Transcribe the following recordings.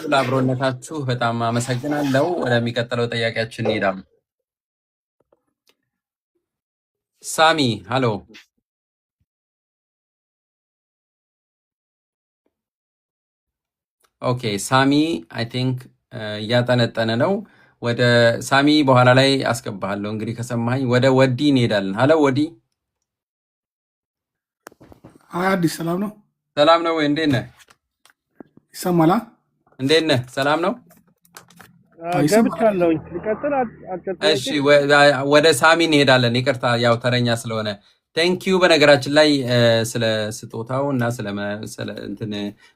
ለአብሮነታችሁ በጣም አመሰግናለሁ። ወደሚቀጥለው ጥያቄያችን እንሄዳለን። ሳሚ ሃሎ። ኦኬ ሳሚ አይ ቲንክ እያጠነጠነ ነው። ወደ ሳሚ በኋላ ላይ አስገባለሁ። እንግዲህ ከሰማኸኝ ወደ ወዲ እንሄዳለን። ሃሎ ወዲ። አዲስ ሰላም ነው? ሰላም ነው ወይ? እንዴት ነህ? ይሰማላ? እንዴት ነህ? ሰላም ነው? ገብቻለሁ። እሺ ወደ ሳሚ እንሄዳለን። ይቅርታ ያው ተረኛ ስለሆነ ቴንኪዩ። በነገራችን ላይ ስለ ስጦታው እና ስለ እንትን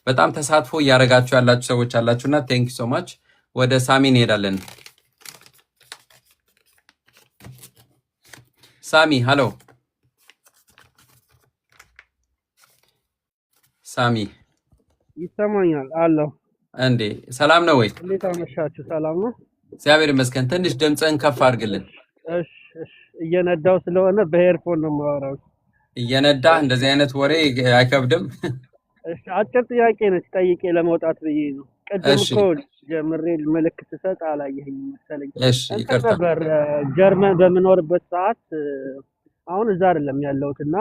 በጣም ተሳትፎ እያደረጋችሁ ያላችሁ ሰዎች አላችሁና ቴንኪ ሶ ማች። ወደ ሳሚ እንሄዳለን። ሳሚ ሃሎ። ሳሚ ይሰማኛል? አለሁ። እንዴ ሰላም ነው ወይ? እንዴት አመሻችሁ? ሰላም ነው? እግዚአብሔር ይመስገን። ትንሽ ድምፅህን ከፍ አድርግልን። እሺ እየነዳው ስለሆነ በኤርፎን ነው የማወራው። እየነዳ እንደዚህ አይነት ወሬ አይከብድም? እሺ አጭር ጥያቄ ነች፣ ጠይቄ ለመውጣት ብዬ ነው። ቅድም እኮ ጀምሬ ምልክት ሰጥ አላየኸኝም መሰለኝ። እሺ ይቅርታ። ነበር ጀርመን በምኖርበት ሰዓት አሁን እዛ አይደለም ያለሁትና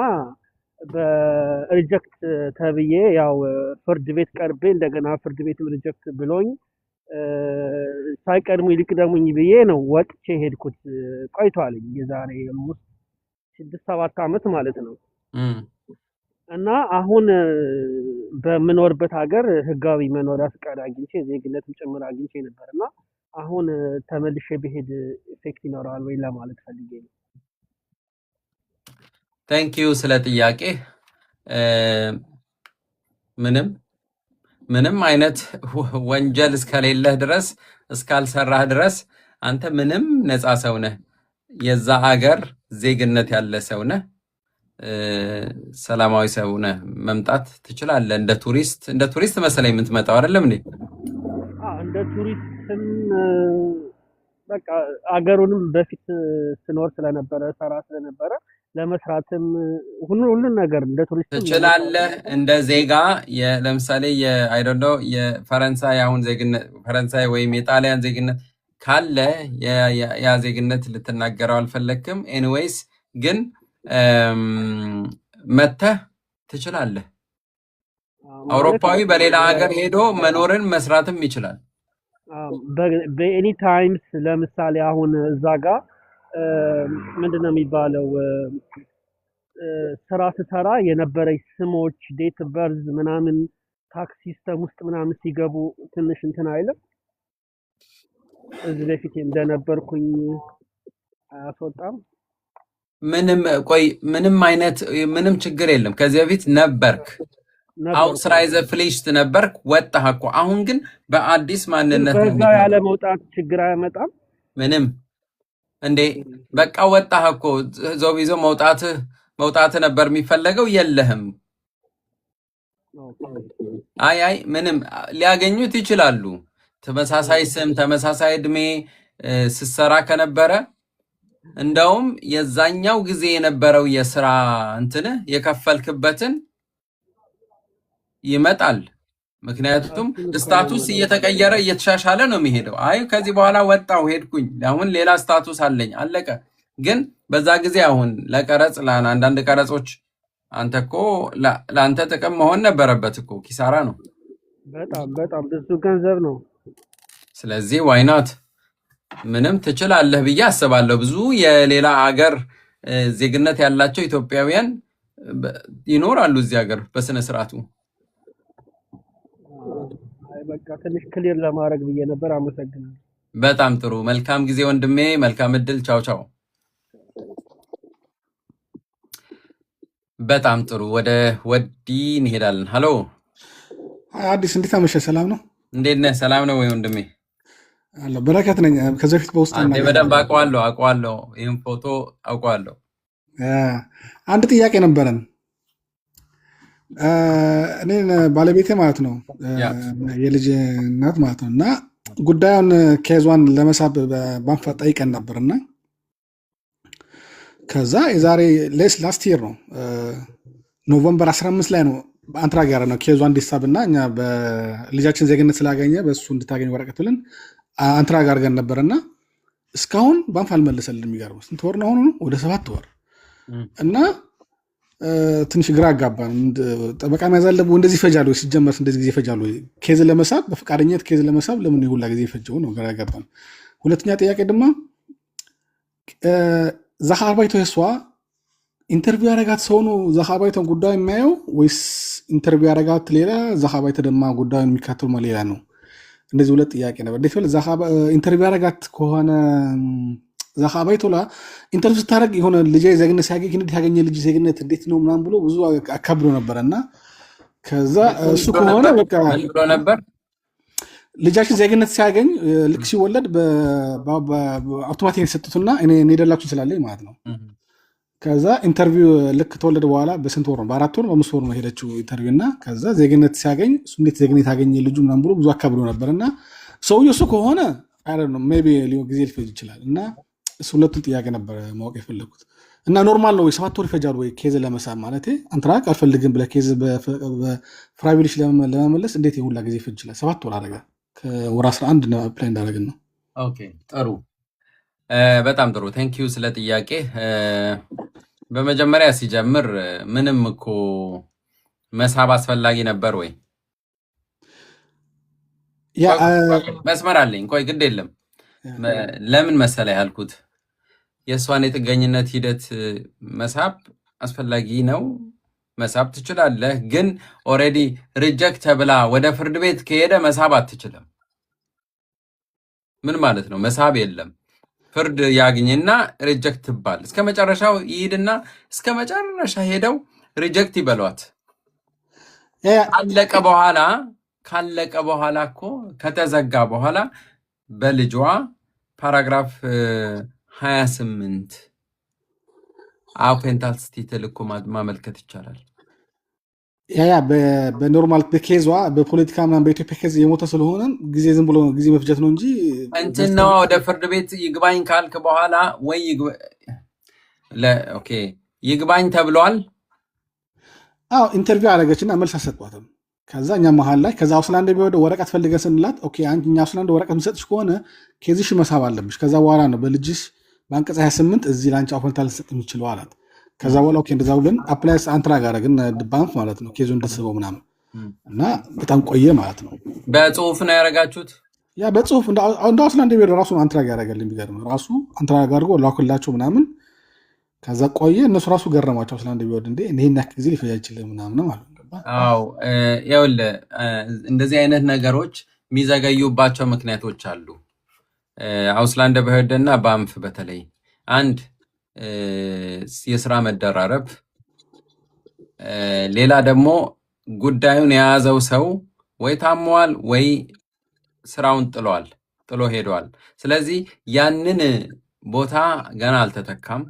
በሪጀክት ተብዬ ያው ፍርድ ቤት ቀርቤ እንደገና ፍርድ ቤትም ሪጀክት ብሎኝ ሳይቀድሙ ይልቅደሙኝ ብዬ ነው ወጥቼ ሄድኩት። ቆይቷል፣ የዛሬ 6-7 ዓመት ማለት ነው። እና አሁን በምኖርበት ሀገር ህጋዊ መኖሪያ ፍቃድ አግኝቼ ዜግነትም ጭምር አግኝቼ ነበርና አሁን ተመልሼ ብሄድ ኢፌክት ይኖረዋል ወይ ለማለት ፈልጌ ነው። ታንክ ዩ ስለ ጥያቄ። ምንም አይነት ወንጀል እስከሌለህ ድረስ እስካልሰራህ ድረስ አንተ ምንም ነፃ ሰው ነህ። የዛ ሀገር ዜግነት ያለ ሰው ነህ። ሰላማዊ ሰው ነህ። መምጣት ትችላለህ። እንደ ቱሪስት መሰለኝ የምትመጣው አይደለም እንዴ? እንደ ቱሪስትም በቃ አገሩንም በፊት ስኖር ስለነበረ ሰራ ስለነበረ ለመስራትም ሁሉን ነገር እንደ ቱሪስት ትችላለህ። እንደ ዜጋ ለምሳሌ አይ ዶንት ኖ የፈረንሳይ አሁን ዜግነት ፈረንሳይ ወይም የጣሊያን ዜግነት ካለ ያ ዜግነት ልትናገረው አልፈለክም። ኤኒዌይስ ግን መተህ ትችላለህ። አውሮፓዊ በሌላ ሀገር ሄዶ መኖርን መስራትም ይችላል። በኤኒ ታይምስ ለምሳሌ አሁን እዛ ጋር ምንድነው የሚባለው ስራ ስሰራ የነበረኝ ስሞች ዴት በርዝ ምናምን ታክስ ሲስተም ውስጥ ምናምን ሲገቡ ትንሽ እንትን አይልም? እዚህ በፊት እንደነበርኩኝ አያስወጣም? ምንም ችግር የለም። ከዚህ በፊት ነበርክ፣ አውትራይዘ ፍሌሽት ነበርክ፣ ወጣህ እኮ። አሁን ግን በአዲስ ማንነት በዛ ያለ መውጣት ችግር አያመጣም? ምንም እንዴ በቃ ወጣህ እኮ። ዞብ ይዞ መውጣት ነበር የሚፈለገው፣ የለህም። አይ ምንም ሊያገኙት ይችላሉ። ተመሳሳይ ስም ተመሳሳይ እድሜ ስትሰራ ከነበረ እንደውም የዛኛው ጊዜ የነበረው የስራ እንትን የከፈልክበትን ይመጣል። ምክንያቱም ስታቱስ እየተቀየረ እየተሻሻለ ነው የሚሄደው። አይ ከዚህ በኋላ ወጣው ሄድኩኝ፣ አሁን ሌላ ስታቱስ አለኝ፣ አለቀ። ግን በዛ ጊዜ አሁን ለቀረጽ ለአንዳንድ ቀረጾች አንተ እኮ ለአንተ ጥቅም መሆን ነበረበት እኮ፣ ኪሳራ ነው። በጣም ብዙ ገንዘብ ነው። ስለዚህ ዋይናት ምንም ትችላለህ ብዬ አስባለሁ። ብዙ የሌላ ሀገር ዜግነት ያላቸው ኢትዮጵያውያን ይኖራሉ እዚህ ሀገር በስነ ስርዓቱ። በቃ ትንሽ ክሊር ለማድረግ ብዬ ነበር። አመሰግናለሁ። በጣም ጥሩ። መልካም ጊዜ ወንድሜ፣ መልካም እድል። ቻው ቻው። በጣም ጥሩ። ወደ ወዲ እንሄዳለን። ሀሎ አዲስ፣ እንዴት አመሸ? ሰላም ነው? እንዴት ነህ? ሰላም ነው ወይ ወንድሜ? አለ በረከት ነኝ። ከዚህ በፊት በውስጥ በደንብ አውቀዋለሁ። ይህም ፎቶ አውቀዋለሁ። አንድ ጥያቄ ነበረን። እኔ ባለቤቴ ማለት ነው የልጅ እናት ማለት ነው እና ጉዳዩን ኬዟን ለመሳብ በባንክ ጠይቀን ነበር እና ከዛ የዛሬ ላስት ይር ነው ኖቨምበር 15 ላይ ነው አንትራ ጋር ነው ኬዙ እንዲሳብና እኛ በልጃችን ዜግነት ስላገኘ በእሱ እንድታገኝ ወረቀት ብለን አንትራ ጋር ገን ነበርና እስካሁን ባንፍ አልመለሰልን። የሚገርም ስንት ወር ነው አሁን? ወደ 7 ወር እና ትንሽ ግራ አጋባን። ጠበቃ መያዝ አለብህ እንደዚህ ይፈጃሉ ሲጀመር እንደዚህ ጊዜ ይፈጃሉ? ኬዝ ለመሳብ በፈቃደኝነት ኬዝ ለመሳብ ለምን ይሁላ ጊዜ ይፈጀው ነው ግራ አጋባን። ሁለተኛ ጥያቄ ደግሞ ዛሃርባይቶ የሷ ኢንተርቪው ያረጋት ሰው ነው ዛሃርባይቶን ጉዳዩ የሚያየው ወይስ ኢንተርቪው ያረጋት ሌላ ዛሃርባይቶ ደግሞ ጉዳዩን የሚካተሉ ሌላ ነው? እንደዚህ ሁለት ጥያቄ ነበር። እንዴት ነው ኢንተርቪው ያረጋት ከሆነ ዛሃርባይቶ ላ ኢንተርቪው ስታደርግ የሆነ ልጅ ዜግነት ሲያገኝ እንዴት ያገኘ ልጅ ዜግነት እንዴት ነው ምናምን ብሎ ብዙ አካብዶ ነበርና ከዛ እሱ ከሆነ በቃ ብሎ ነበር ልጃችን ዜግነት ሲያገኝ ልክ ሲወለድ በአውቶማቲክ የሰጡትና እኔ ደላችሁ ስላለኝ ማለት ነው። ከዛ ኢንተርቪው ልክ ተወለደ በኋላ በስንት ወር ነው? በ4 ወር በ5 ወር ነው ሄደችው ኢንተርቪው እና ከዛ ዜግነት ሲያገኝ እሱ እንዴት ዜግነት ያገኘ ልጁ ምናምን ብሎ ብዙ አካብዶ ነበርና ሰውዬው እሱ ከሆነ አይደል ነው ሜይ ቢ ጊዜ ሊፈጅ ይችላል። እና እሱ ሁለቱን ጥያቄ ነበር ማወቅ የፈለጉት። እና ኖርማል ነው ወይ 7 ወር ይፈጃል ወይ ኬዝ ለመሳብ ማለት አንትራክ አልፈልግም ብለህ ኬዝ በፍራይቪሊሽ ለመመለስ እንዴት የሁላ ጊዜ ይፈጅ ይችላል? 7 ወር አደረገ ከወር 11 ነው አፕላይ እንዳደረግን ነው። ኦኬ ጥሩ፣ በጣም ጥሩ ቴንክ ዩ ስለ ጥያቄ። በመጀመሪያ ሲጀምር ምንም እኮ መሳብ አስፈላጊ ነበር ወይ? መስመር አለኝ። ቆይ ግድ የለም ለምን መሰለ ያልኩት የእሷን የጥገኝነት ሂደት መሳብ አስፈላጊ ነው። መሳብ ትችላለህ፣ ግን ኦልሬዲ ሪጀክት ተብላ ወደ ፍርድ ቤት ከሄደ መሳብ አትችልም። ምን ማለት ነው? መሳብ የለም። ፍርድ ያግኝና ሪጀክት ትባል እስከ መጨረሻው ይሄድና እስከ መጨረሻ ሄደው ሪጀክት ይበሏት። ካለቀ በኋላ እኮ ከተዘጋ በኋላ በልጇ ፓራግራፍ 28 አፔንታል ስቲትል እኮ ማመልከት ይቻላል። ያ በኖርማል በኬዟ በፖለቲካ ምናምን በኢትዮጵያ ኬዝ የሞተ ስለሆነ ጊዜ ዝም ብሎ ጊዜ መፍጀት ነው እንጂ እንትን ነው። ወደ ፍርድ ቤት ይግባኝ ካልክ በኋላ ወይ ኦኬ ይግባኝ ተብሏል። አዎ ኢንተርቪው አደረገችና መልስ አሰጧትም። ከዛ እኛ መሀል ላይ ከዛ አውስላንድ ቢወደ ወረቀት ፈልገን ስንላት ኦኬ አንቺ እኛ አውስላንድ ወረቀት ምሰጥሽ ከሆነ ኬዝሽ መሳብ አለብሽ። ከዛ በኋላ ነው በልጅሽ በአንቀጽ 28 እዚህ ላንቺ አፖንታል ልሰጥ የሚችለው አላት። ከዛ በኋላ ኦኬ እንደዛው ብለን አፕላይስ አንትራ ጋር ግን ባንክ ማለት ነው ኬዙ እንደስበው ምናምን እና በጣም ቆየ ማለት ነው። በጽሁፍ ነው ያረጋችሁት? ያ በጽሁፍ እንደ አውስላንድ ቢወደ ራሱ አንትራ ጋር ያረጋልኝ ቢገርም ራሱ አንትራ ጋር አድርጎ ላኩላቸው ምናምን። ከዛ ቆየ እነሱ ራሱ ገረማቸው አውስላንድ ቢወደ እንዴ ይሄን ያክል ጊዜ ሊፈጅ ይችላል ምናምን ማለት ነው። አዎ ይኸውልህ እንደዚህ አይነት ነገሮች የሚዘገዩባቸው ምክንያቶች አሉ። አውስላንድ በህደና ባንፍ በተለይ አንድ የስራ መደራረብ፣ ሌላ ደግሞ ጉዳዩን የያዘው ሰው ወይ ታሟል ወይ ስራውን ጥሎ ሄዷል። ስለዚህ ያንን ቦታ ገና አልተተካም፣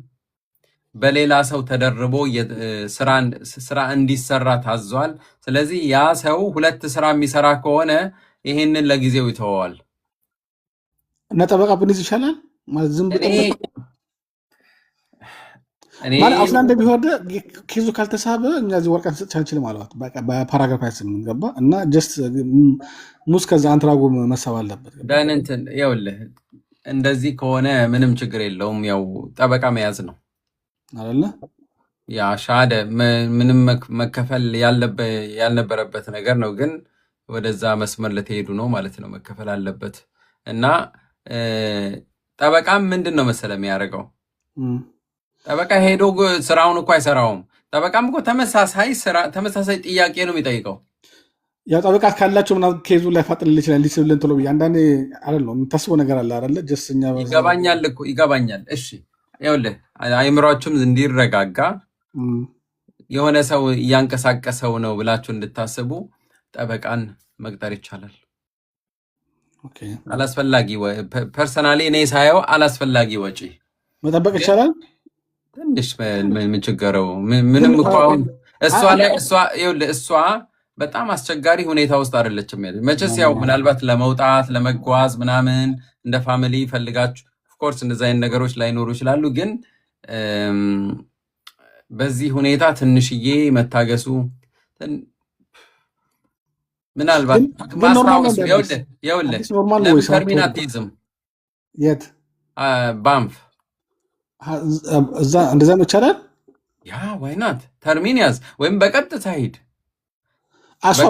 በሌላ ሰው ተደርቦ ስራ እንዲሰራ ታዟል። ስለዚህ ያ ሰው 2 ስራ የሚሰራ ከሆነ ይሄንን ለጊዜው ይተወዋል እና ጠበቃ ብንይዝ ይሻላል ማለት ዝም ብሎ ማለት አውስላንድ ቢወደ ኬዙ ካልተሳበ እኛ እዚህ ወረቀት ሰጥቻ አንችልም ማለት በቃ በፓራግራፍ 28 ገባ እና ጀስት ሙስ ከዛ አንትራጎ መሳብ አለበት። እንትን ይኸውልህ እንደዚህ ከሆነ ምንም ችግር የለውም። ያው ጠበቃ መያዝ ነው አይደለ? ያ ሻደ ምንም መከፈል ያልነበረበት ነገር ነው፣ ግን ወደዛ መስመር ለተሄዱ ነው ማለት ነው። መከፈል አለበት እና ጠበቃም ምንድን ነው መሰለ የሚያደርገው ጠበቃ ሄዶ ስራውን እኮ አይሰራውም። ጠበቃም እኮ ተመሳሳይ ጥያቄ ነው የሚጠይቀው። ያው ጠበቃ ካላቸው ምናምን ኬዙ ላይ ፋጥልል ይችላል ሊስብልን ቶሎ ብዬ አንዳንዴ አይደለም የምታስበው ነገር አለ አይደለ? ጀስኛ ይገባኛል። እሺ ይኸውልህ አይምሯችሁም እንዲረጋጋ የሆነ ሰው እያንቀሳቀሰው ነው ብላችሁ እንድታስቡ ጠበቃን መቅጠር ይቻላል። አላስፈላጊ ፐርሰናሊ እኔ ሳየው አላስፈላጊ ወጪ መጠበቅ ይቻላል። ትንሽ ምን ችግረው? ምንም እኮ አሁን እሷ በጣም አስቸጋሪ ሁኔታ ውስጥ አይደለችም። መቼስ ያው ምናልባት ለመውጣት ለመጓዝ ምናምን እንደ ፋሚሊ ፈልጋችሁ ኦፍኮርስ እንደዚህ አይነት ነገሮች ላይኖሩ ይችላሉ። ግን በዚህ ሁኔታ ትንሽዬ መታገሱ ምናልባት ማስታወሱ ይኸውልህ ለምን ተርሚን አትይዝም? የት ባንፍ እዛ እንደዛ ይቻላል። ያ ዋይናት ተርሚን ያዝ ወይም በቀጥታ ሂድ። እሷ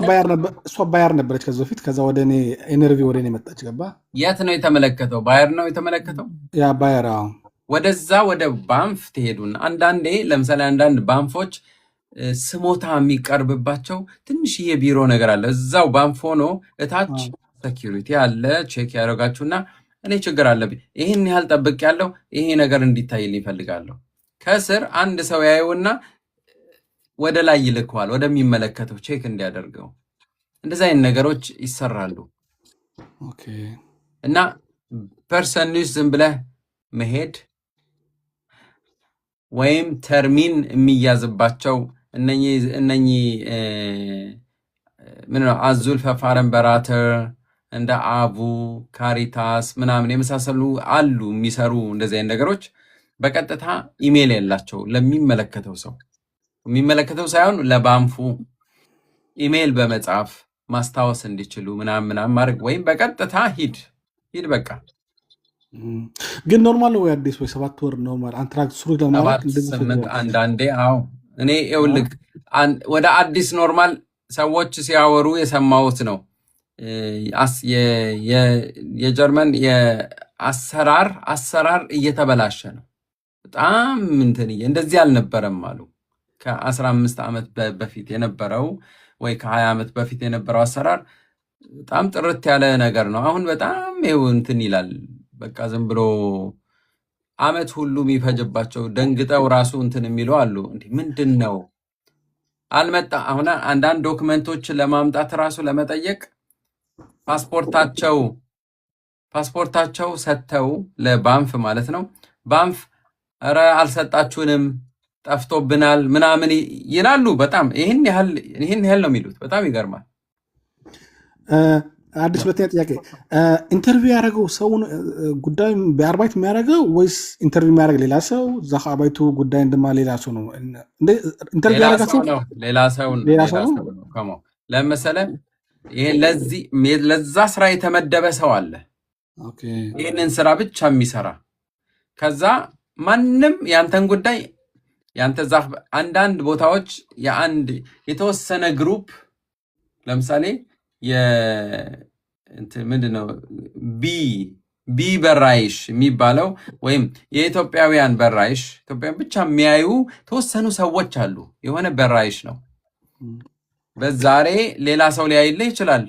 ባየር ነበረች ከዚህ በፊት። ከዛ ወደ እኔ ኤነርቪ ወደ እኔ መጣች። ገባ። የት ነው የተመለከተው? ባየር ነው የተመለከተው። ያ ባየር ወደዛ ወደ ባንፍ ትሄዱና አንዳንዴ ለምሳሌ አንዳንድ ባንፎች ስሞታ የሚቀርብባቸው ትንሽዬ ቢሮ ነገር አለ። እዛው ባንፍ ሆኖ እታች ሴኪሪቲ አለ። ቼክ ያደረጋችሁና እኔ ችግር አለብኝ ይህን ያህል ጠብቅ ያለው ይሄ ነገር እንዲታይልኝ ይፈልጋለሁ። ከስር አንድ ሰው ያየውና ወደ ላይ ይልከዋል ወደሚመለከተው ቼክ እንዲያደርገው። እንደዚህ አይነት ነገሮች ይሰራሉ። እና ፐርሰን ኒውስ ዝም ብለህ መሄድ ወይም ተርሚን የሚያዝባቸው እነኚህ ምን ነው አዙል ፈፋረን በራተር እንደ አቡ ካሪታስ ምናምን የመሳሰሉ አሉ የሚሰሩ እንደዚህ አይነት ነገሮች በቀጥታ ኢሜል ያላቸው ለሚመለከተው ሰው የሚመለከተው ሳይሆን ለባንፉ ኢሜል በመጻፍ ማስታወስ እንዲችሉ ምናምን ማድረግ ወይም በቀጥታ ሂድ በቃ። ግን ኖርማል ነው ወይ አዲስ ወይ 7 ወር ኖርማል አንትራክት ሱሩ ለማለት እንደዚህ አንዳንዴ እኔ ይኸውልህ ወደ አዲስ ኖርማል ሰዎች ሲያወሩ የሰማሁት ነው። የጀርመን የአሰራር እየተበላሸ ነው በጣም እንደዚህ አልነበረም አሉ። ከ15 ዓመት በፊት የነበረው ወይ ከ20 ዓመት በፊት የነበረው አሰራር በጣም ጥርት ያለ ነገር ነው። አሁን በጣም ይላል በቃ ዝም ብሎ አመት ሁሉ የሚፈጅባቸው ደንግጠው ራሱ የሚሉ አሉ። እንዴ ምንድን ነው አልመጣ። አሁን አንዳንድ ዶክመንቶችን ለማምጣት ራሱ ለመጠየቅ ፓስፖርታቸው ሰጥተው ለባንፍ ማለት ነው። ባንፍ ኧረ አልሰጣችሁንም ጠፍቶብናል ምናምን ይላሉ። በጣም ይህን ያህል ነው የሚሉት። በጣም ይገርማል። አዲስ ሁለተኛ ጥያቄ፣ ኢንተርቪው ያደረገው ሰውን ጉዳይ በአርባይት የሚያደርገው ወይስ ኢንተርቪው የሚያደርግ ሌላ ሰው? ዛ አባይቱ ጉዳይ እንደማ ሌላ ሰው ነው ኢንተርቪው ያደረጋቸው ሌላ ሰው ነው። ለምሳሌ ለዛ ስራ የተመደበ ሰው አለ፣ ይህንን ስራ ብቻ የሚሰራ። ከዛ ማንም ያንተን ጉዳይ ያንተ አንዳንድ ቦታዎች የአንድ የተወሰነ ግሩፕ ለምሳሌ ምንድነው ቢ በራይሽ የሚባለው ወይም የኢትዮጵያውያን በራይሽ ኢትዮጵያን ብቻ የሚያዩ ተወሰኑ ሰዎች አሉ። የሆነ በራይሽ ነው። በዛሬ ሌላ ሰው ሊያይልህ ይችላል።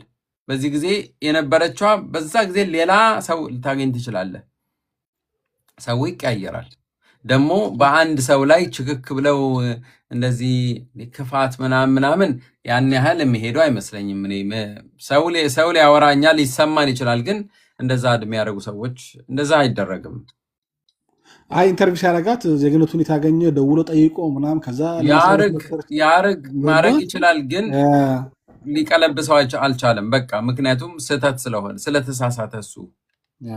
በዚህ ጊዜ የነበረችዋ በዛ ጊዜ ሌላ ሰው ልታገኝ ትችላለህ። ሰው ይቀያየራል። ደግሞ በአንድ ሰው ላይ ችክክ ብለው እንደዚህ ክፋት ምናምን ያን ያህል የሚሄዱ አይመስለኝም። ሰው ሊያወራኛል ሊሰማን ይችላል፣ ግን እንደዛ የሚያደርጉ ሰዎች እንደዛ አይደረግም። ኢንተርቪው ሲያደርጋት ዜግነቱን የታገኘ ደውሎ ጠይቆ ምናምን ከዛ ማድረግ ይችላል፣ ግን ሊቀለብሰው አልቻለም። በቃ ምክንያቱም ስህተት ስለሆነ ስለተሳሳተ እሱ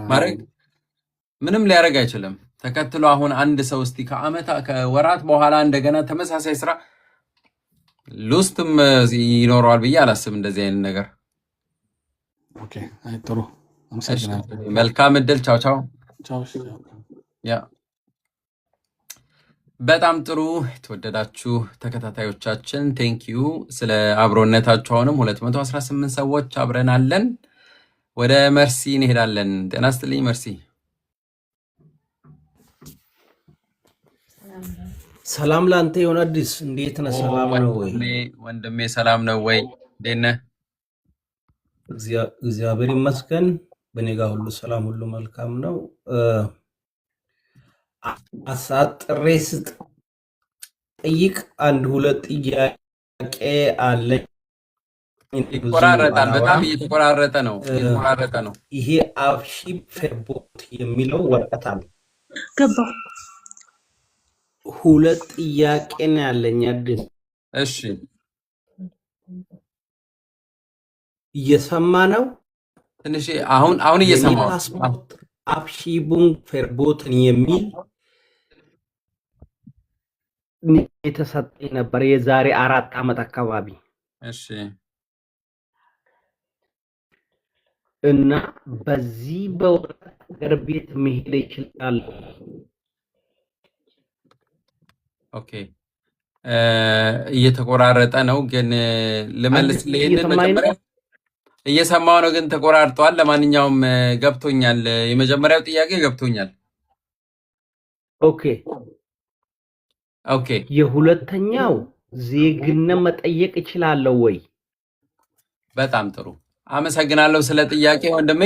ማድረግ ምንም ሊያደርግ አይችልም። ተከትሎ አሁን አንድ ሰው እስቲ ከወራት በኋላ እንደገና ተመሳሳይ ስራ ሉስትም ይኖረዋል ብዬ አላስብም። እንደዚህ አይነት ነገር ጥሩ። መልካም እድል። ቻው ቻው። በጣም ጥሩ የተወደዳችሁ ተከታታዮቻችን ቴንኪዩ ስለ አብሮነታችሁ። አሁንም 218 ሰዎች አብረን አለን። ወደ መርሲ እንሄዳለን። ጤና ይስጥልኝ መርሲ። ሰላም ላንተ ይሁን። አዲስ እንዴት ነህ? ሰላም ነው ወይ ወንድሜ? ሰላም ነው ወይ? እንዴት ነህ? እግዚአብሔር ይመስገን። በኔ ጋር ሁሉ ሰላም፣ ሁሉ መልካም ነው። አሳጥሬ ስጠይቅ አንድ ሁለት ጥያቄ አለኝ። ይቆራረጣል፣ በጣም እየተቆራረጠ ነው። ይሄ አብሺብ ፌርቦት የሚለው ወረቀት አለ ገባ። ሁለት ጥያቄ ነው ያለኝ አዲስ። እሺ እየሰማ ነው? ትንሽ አሁን እየሰማ ፓስፖርት አብሺቡንግ ፌርቦትን የሚል የተሰጠኝ ነበር የዛሬ 4 ዓመት አካባቢ እሺ እና በዚህ በወረቀት አገር ቤት መሄድ ይችላል። ኦኬ እየተቆራረጠ ነው ግን ልመልስ ለይሄንን መጀመሪያ እየሰማው ነው ግን ተቆራርጧል። ለማንኛውም ገብቶኛል። የመጀመሪያው ጥያቄ ገብቶኛል። ኦኬ ኦኬ የሁለተኛው ዜግነት መጠየቅ እችላለሁ ወይ? በጣም ጥሩ አመሰግናለሁ ስለ ጥያቄ ወንድሜ።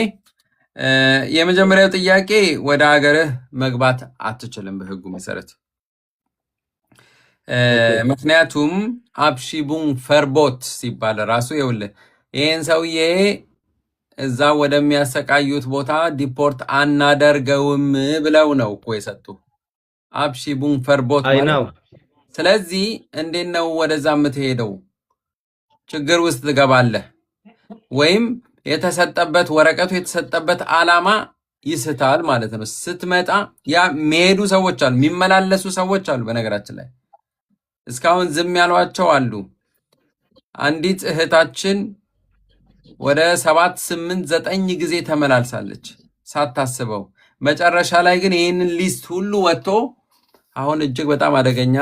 የመጀመሪያው ጥያቄ ወደ ሀገርህ መግባት አትችልም በህጉ መሰረት። ምክንያቱም አብሺቡን ፈርቦት ሲባል ራሱ ይኸውልህ ይህን ሰውዬ እዛ ወደሚያሰቃዩት ቦታ ዲፖርት አናደርገውም ብለው ነው እኮ የሰጡ አብሺቡን ፈርቦት ማለት። ስለዚህ እንዴት ነው ወደዛ የምትሄደው? ችግር ውስጥ ትገባለህ። ወይም የተሰጠበት ወረቀቱ የተሰጠበት ዓላማ ይስታል ማለት ነው። ስትመጣ ያ የሚሄዱ ሰዎች አሉ፣ የሚመላለሱ ሰዎች አሉ። በነገራችን ላይ እስካሁን ዝም ያሏቸው አሉ። አንዲት እህታችን ወደ 7 8 9 ጊዜ ተመላልሳለች ሳታስበው። መጨረሻ ላይ ግን ይህንን ሊስት ሁሉ ወጥቶ አሁን እጅግ በጣም አደገኛ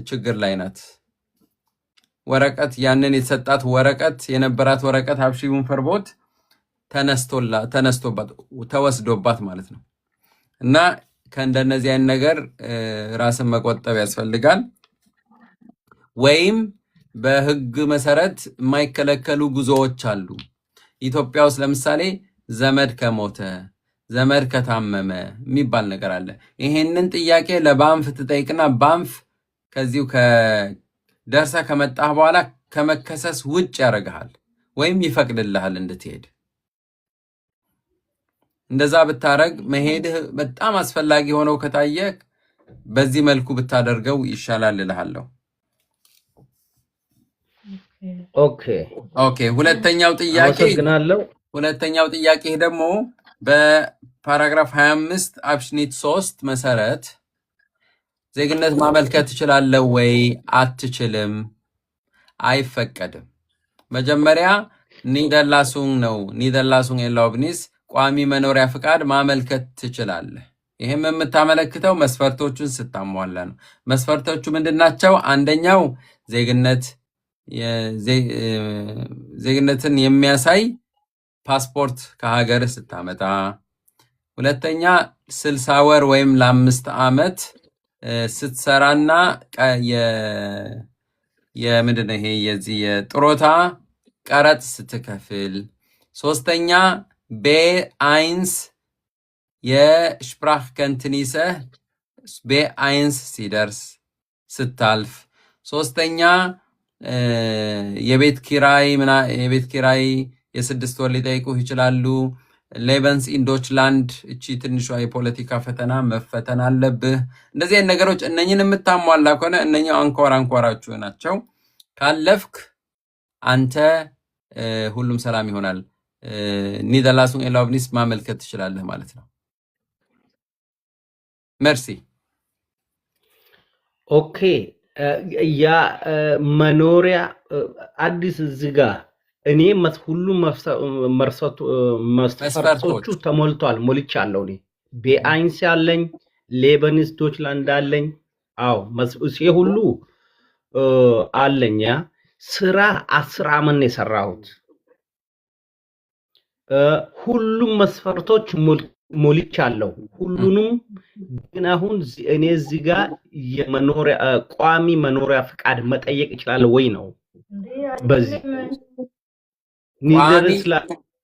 ችግር ላይ ናት። ወረቀት ያንን የተሰጣት ወረቀት የነበራት ወረቀት አብሺቡን ፈርቦት ተነስቶባት ተወስዶባት ማለት ነው። እና ከእንደነዚህ አይነት ነገር ራስን መቆጠብ ያስፈልጋል። ወይም በህግ መሰረት የማይከለከሉ ጉዞዎች አሉ። ኢትዮጵያ ውስጥ ለምሳሌ ዘመድ ከሞተ ዘመድ ከታመመ የሚባል ነገር አለ። ይሄንን ጥያቄ ለባንፍ ትጠይቅና ባንፍ ከዚሁ ደርሰ ከመጣህ በኋላ ከመከሰስ ውጭ ያደርግሃል ወይም ይፈቅድልሃል እንድትሄድ። እንደዛ ብታረግ መሄድህ በጣም አስፈላጊ ሆነው ከታየ በዚህ መልኩ ብታደርገው ይሻላል እልሃለሁ። ኦኬ ሁለተኛው ጥያቄ ደግሞ በፓራግራፍ 25 አብሽኒት 3 መሰረት ዜግነት ማመልከት ትችላለህ ወይ? አትችልም፣ አይፈቀድም። መጀመሪያ ኒደርላሱንግ ነው። ኒደርላሱንግ ኤላውብኒስ ቋሚ መኖሪያ ፍቃድ ማመልከት ትችላለህ። ይህም የምታመለክተው መስፈርቶቹን ስታሟላ ነው። መስፈርቶቹ ምንድናቸው? አንደኛው ዜግነትን የሚያሳይ ፓስፖርት ከሀገር ስታመጣ፣ ሁለተኛ 60 ወር ወይም ለ5 ዓመት ስትሰራና የምንድነው ይሄ የዚህ የጥሮታ ቀረጥ ስትከፍል፣ ሶስተኛ ቤአይንስ የሽፕራክ ከንትኒሰ ቤአይንስ ሲደርስ ስታልፍ፣ ሶስተኛ የቤት ኪራይ የ6 ወር ሊጠይቁህ ይችላሉ። ሌበንስ ኢን ዶችላንድ እቺ ትንሿ የፖለቲካ ፈተና መፈተን አለብህ። እንደዚህ አይነት ነገሮች እነኝን የምታሟላ ከሆነ እነኛው አንኳራችሁ ናቸው። ካለፍክ አንተ ሁሉም ሰላም ይሆናል። ኒደርላሱን ኤላውብኒስ ማመልከት ትችላለህ ማለት ነው። መርሲ። ኦኬ ያ መኖሪያ አዲስ እዚህ ጋር እኔ ሁሉም መስፈርቶቹ ተሞልቷል፣ ሞልቻለሁ። እኔ ቤአይንስ ያለኝ ሌበንስ ዶችላንድ አለኝ። አዎ ይሄ ሁሉ አለኝ። ያ ስራ 10 ዓመት ነው የሰራሁት። ሁሉም መስፈርቶች ሞልቻለሁ ሁሉንም። ግን አሁን እኔ እዚህ ጋር የመኖሪያ ቋሚ መኖሪያ ፍቃድ መጠየቅ እችላለሁ ወይ ነው በዚህ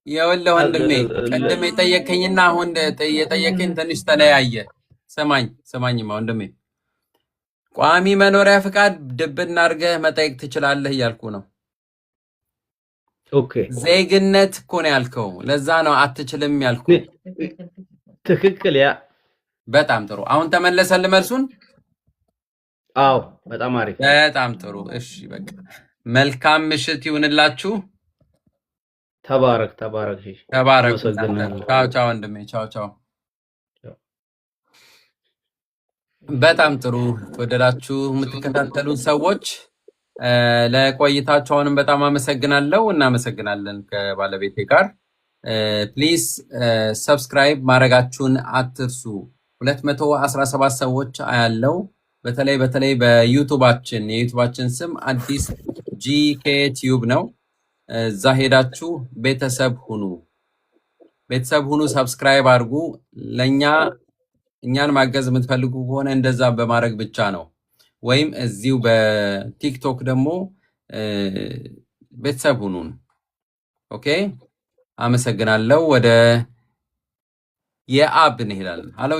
የወለ ወንድሜ ቀደም የጠየከኝና አሁን የጠየከኝ ትንሽ ተለያየ። ሰማኝማ ወንድሜ፣ ቋሚ መኖሪያ ፍቃድ ድብና አድርገህ መጠየቅ ትችላለህ እያልኩ ነው። ኦኬ ዜግነት እኮ ነው ያልከው፣ ለዛ ነው አትችልም ያልኩ። ትክክል። ያ በጣም ጥሩ። አሁን ተመለሰልህ መልሱን? አዎ በጣም አሪፍ። በጣም ጥሩ። እሺ በቃ መልካም ምሽት ይሁንላችሁ። ተባረክ። ቻው ወንድሜ። ቻው። በጣም ጥሩ ተወደዳችሁ የምትከታተሉን ሰዎች ለቆይታችሁንም በጣም አመሰግናለሁ። እናመሰግናለን ከባለቤቴ ጋር። ፕሊዝ ሰብስክራይብ ማድረጋችሁን አትርሱ። 217 ሰዎች አያለው። በተለይ የዩቲዩባችን ስም አዲስ ጂኬ ቲዩብ ነው። እዛ ሄዳችሁ ቤተሰብ ሁኑ፣ ሰብስክራይብ አድርጉ። እኛን ማገዝ የምትፈልጉ ከሆነ እንደዛ በማድረግ ብቻ ነው። ወይም እዚሁ በቲክቶክ ደግሞ ቤተሰብ ሁኑን። ኦኬ፣ አመሰግናለሁ። ወደ የአብ እንሄዳለን። ሃሎ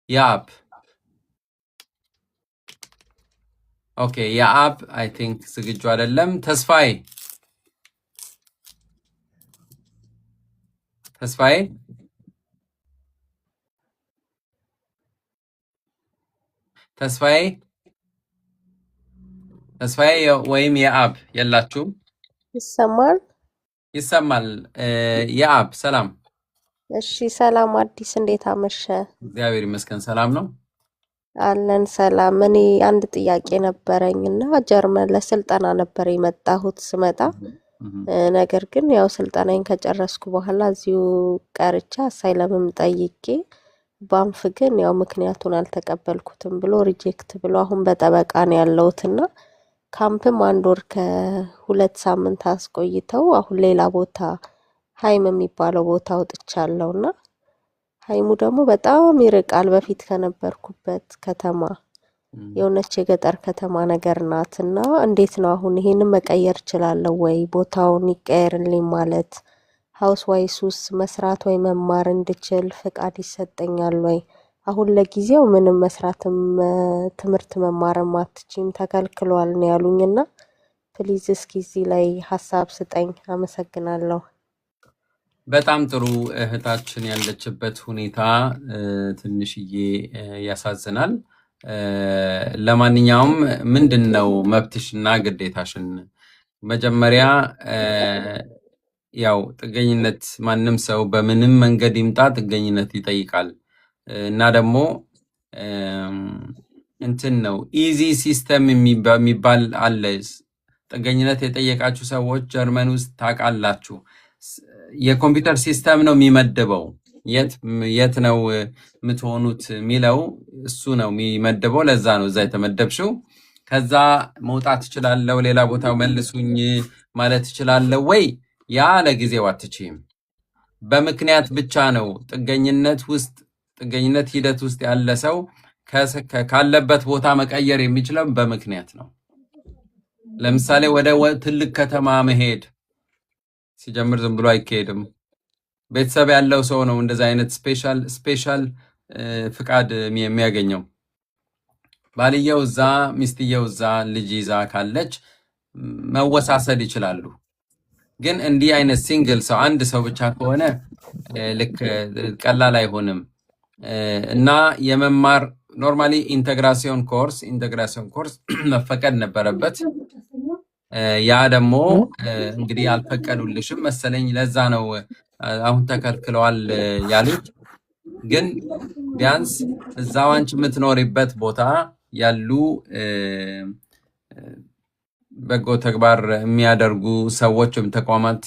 የአብ ኦኬ፣ የአብ አይ ቲንክ ዝግጁ አይደለም። ተስፋዬ ተስፋዬ ወይም የአብ የላችሁም? ይሰማል። የአብ ሰላም። እሺ ሰላም አዲስ፣ እንዴት አመሸ? እግዚአብሔር ይመስገን ሰላም ነው አለን። ሰላም። እኔ አንድ ጥያቄ ነበረኝና ጀርመን ለስልጠና ነበር የመጣሁት ስመጣ፣ ነገር ግን ያው ስልጠናዬን ከጨረስኩ በኋላ እዚሁ ቀርቻ አሳይለምም ጠይቄ ባንፍ ግን ያው ምክንያቱን አልተቀበልኩትም ብሎ ሪጀክት ብሎ አሁን በጠበቃ ነው ያለሁትና ካምፕም 1 ወር ከ2 ሳምንት አስቆይተው አሁን ሌላ ቦታ ሃይም የሚባለው ቦታ ወጥቻለሁና ሃይሙ ደግሞ በጣም ይርቃል በፊት ከነበርኩበት ከተማ። የሆነች የገጠር ከተማ ነገር ናትና እንዴት ነው አሁን ይሄንን መቀየር እችላለሁ ወይ? ቦታውን ይቀየርልኝ ማለት ሃውስ ዋይሱስ መስራት ወይ መማር እንድችል ፍቃድ ይሰጠኛል ወይ? አሁን ለጊዜው ምንም መስራትም ትምህርት መማርም አትችይም ተከልክሏል ነው ያሉኝና ፕሊዝ እስኪ እዚህ ላይ ሐሳብ ስጠኝ። አመሰግናለሁ። በጣም ጥሩ እህታችን ያለችበት ሁኔታ ትንሽዬ ያሳዝናል። ለማንኛውም ምንድነው መብትሽና ግዴታሽን? መጀመሪያ ያው ጥገኝነት ማንም ሰው በምንም መንገድ ይምጣ ጥገኝነት ይጠይቃል እና ደግሞ እንትን ነው ኢዚ ሲስተም የሚባል አለ። ጥገኝነት የጠየቃችሁ ሰዎች ጀርመን ውስጥ ታውቃላችሁ፣ የኮምፒውተር ሲስተም ነው የሚመድበው የት ነው የምትሆኑት የሚለው እሱ ነው የሚመድበው። ለዛ ነው እዛ የተመደብሽው። ከዛ መውጣት እችላለሁ፣ ሌላ ቦታ መልሱኝ ማለት እችላለሁ ወይ? ያ ለጊዜው አትችይም። በምክንያት ብቻ ነው ጥገኝነት ሂደት ውስጥ ያለ ሰው ካለበት ቦታ መቀየር የሚችለው በምክንያት ነው። ለምሳሌ ወደ ትልቅ ከተማ መሄድ ሲጀምር ዝም ብሎ አይካሄድም። ቤተሰብ ያለው ሰው ነው እንደዛ አይነት ስፔሻል ፍቃድ የሚያገኘው። ባልየው እዛ፣ ሚስትየው እዛ፣ ልጅ ይዛ ካለች መወሳሰድ ይችላሉ። ግን እንዲህ አይነት ሲንግል ሰው አንድ ሰው ብቻ ከሆነ ልክ ቀላል አይሆንም እና የመማር ኖርማሊ ኢንተግራሲዮን ኮርስ መፈቀድ ነበረበት። ያ ደግሞ እንግዲህ አልፈቀዱልሽም መሰለኝ። ለዛ ነው አሁን ተከልክለዋል ያሉት። ግን ቢያንስ እዛው አንቺ የምትኖሪበት ቦታ ያሉ በጎ ተግባር የሚያደርጉ ሰዎች ወይም ተቋማት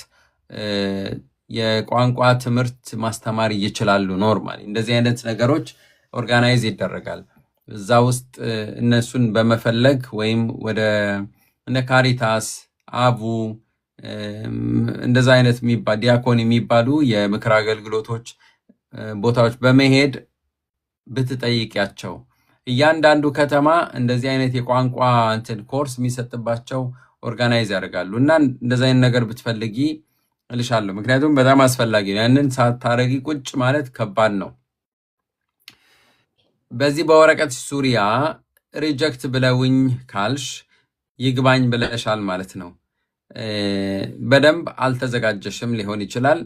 የቋንቋ ትምህርት ማስተማር ይችላሉ። ኖርማሊ እንደዚህ አይነት ነገሮች ኦርጋናይዝ ይደረጋል። እዛ ውስጥ እነሱን በመፈለግ ወይም ወደ እነ ካሪታስ፣ አቡ እንደዛ አይነት ዲያኮን የሚባሉ የምክር አገልግሎቶች ቦታዎች በመሄድ ብትጠይቂያቸው እያንዳንዱ ከተማ እንደዚህ አይነት የቋንቋ ኮርስ የሚሰጥባቸው ኦርጋናይዝ ያደርጋሉ እና እንደዚህ አይነት ነገር ብትፈልጊ እልሻለሁ። ምክንያቱም በጣም አስፈላጊ ነው። ያንን ሳታረጊ ቁጭ ማለት ከባድ ነው። በዚህ በወረቀት ሱሪያ ሪጀክት ብለውኝ ካልሽ ይግባኝ ብለሻል ማለት ነው። በደንብ አልተዘጋጀሽም ሊሆን ይችላል።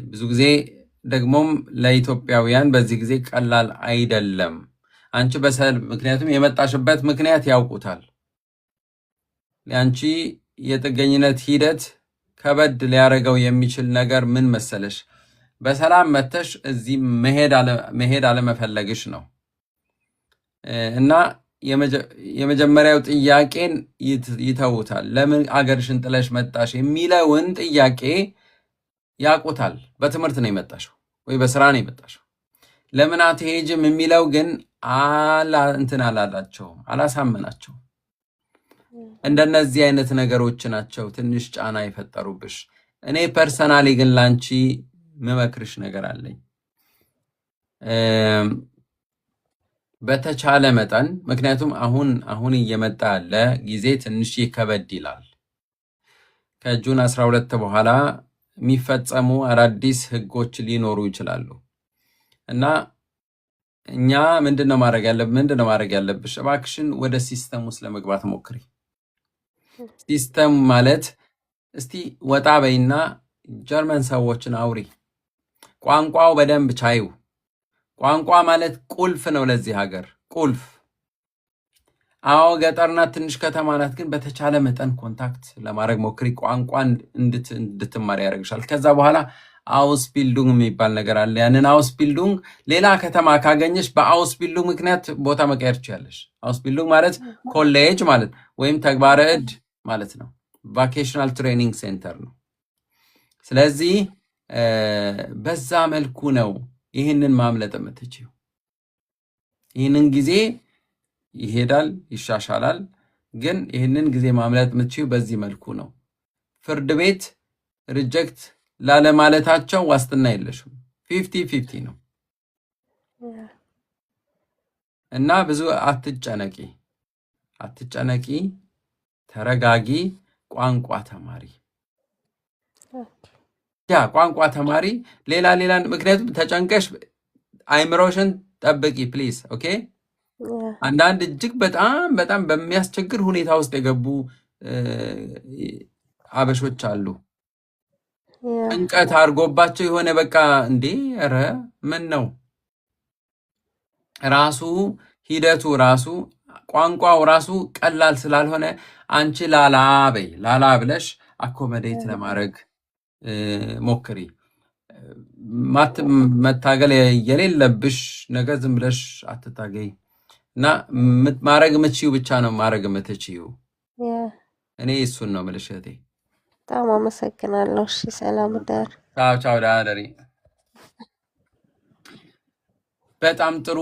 ብዙ ጊዜ ደግሞም ለኢትዮጵያውያን በዚህ ጊዜ ቀላል አይደለም። አንቺ ምክንያቱም የመጣሽበት ምክንያት ያውቁታል። አንቺ የጥገኝነት ሂደት ከበድ ሊያደርገው የሚችል ነገር ምን መሰለሽ? በሰላም መተሽ እዚህ መሄድ አለመፈለግሽ ነው። እና የመጀመሪያው ጥያቄን ይተውታል። ለምን አገርሽን ጥለሽ መጣሽ የሚለውን ጥያቄ ያውቁታል። በትምህርት ነው የመጣሽው ወይ በስራ ነው የመጣሽው። ለምን አትሄጂም የሚለው ግን እንትን አላላቸውም፣ አላሳመናቸውም። እንደነዚህ አይነት ነገሮች ናቸው ትንሽ ጫና የፈጠሩብሽ። እኔ ፐርሰናሊ ግን ላንቺ መመክርሽ ነገር አለኝ። በተቻለ መጠን ምክንያቱም አሁን እየመጣ ያለ ጊዜ ትንሽ ከበድ ይላል። ከጁን 12 በኋላ የሚፈጸሙ አዳዲስ ህጎች ሊኖሩ ይችላሉ እና እኛ ምንድነው ማድረግ ያለብሽ? እባክሽን ወደ ሲስተም ውስጥ ለመግባት ሞክሪ። ሲስተም ማለት እስቲ ወጣ በይና ጀርመን ሰዎችን አውሪ። ቋንቋው በደንብ ቻዩ። ቋንቋ ማለት ቁልፍ ነው ለዚህ ሀገር ቁልፍ። አዎ ገጠር ናት፣ ትንሽ ከተማ ናት፣ ግን በተቻለ መጠን ኮንታክት ለማድረግ ሞክሪ። ቋንቋን እንድትማሪ ያደርግሻል። ከዛ በኋላ አውስቢልዱንግ የሚባል ነገር አለ። ያንን አውስቢልዱንግ ሌላ ከተማ ካገኘሽ በአውስቢልዱንግ ምክንያት ቦታ መቀየር ትችያለሽ። አውስቢልዱንግ ማለት ኮሌጅ ማለት ወይም ተግባረ ዕድ ማለት ነው። ቫኬሽናል ትሬኒንግ ሴንተር ነው። ስለዚህ በዛ መልኩ ነው ይህንን ማምለጥ የምትችይው። ይህንን ጊዜ ይሄዳል፣ ይሻሻላል። ግን ይህንን ጊዜ ማምለጥ የምትችይው በዚህ መልኩ ነው። ፍርድ ቤት ሪጀክት ላለማለታቸው ዋስትና የለሽም። 50-50 ነው እና ብዙ አትጨነቂ፣ ተረጋጊ። ቋንቋ ተማሪ ቋንቋ ተማሪ። ሌላ ምክንያቱም ተጨንቀሽ አይምሮሽን ጠብቂ ፕሊዝ። ኦኬ። አንዳንድ እጅግ በጣም በሚያስቸግር ሁኔታ ውስጥ የገቡ አበሾች አሉ። ጭንቀት አድርጎባቸው የሆነ በቃ እንዴ ኧረ ምን ነው ራሱ ሂደቱ ራሱ ቋንቋው ራሱ ቀላል ስላልሆነ አንቺ ላላ ብለሽ አኮመዴት ለማድረግ ሞክሪ። መታገል የሌለብሽ ነገር ዝም ብለሽ አትታገይ እና ማድረግ የምትችይው ብቻ ነው ማድረግ የምትችይው። እኔ እሱን ነው የምልሽ እህቴ። በጣም አመሰግናለሁ። እሺ ሰላም ደር። ቻው ደህና ደሪ። በጣም ጥሩ።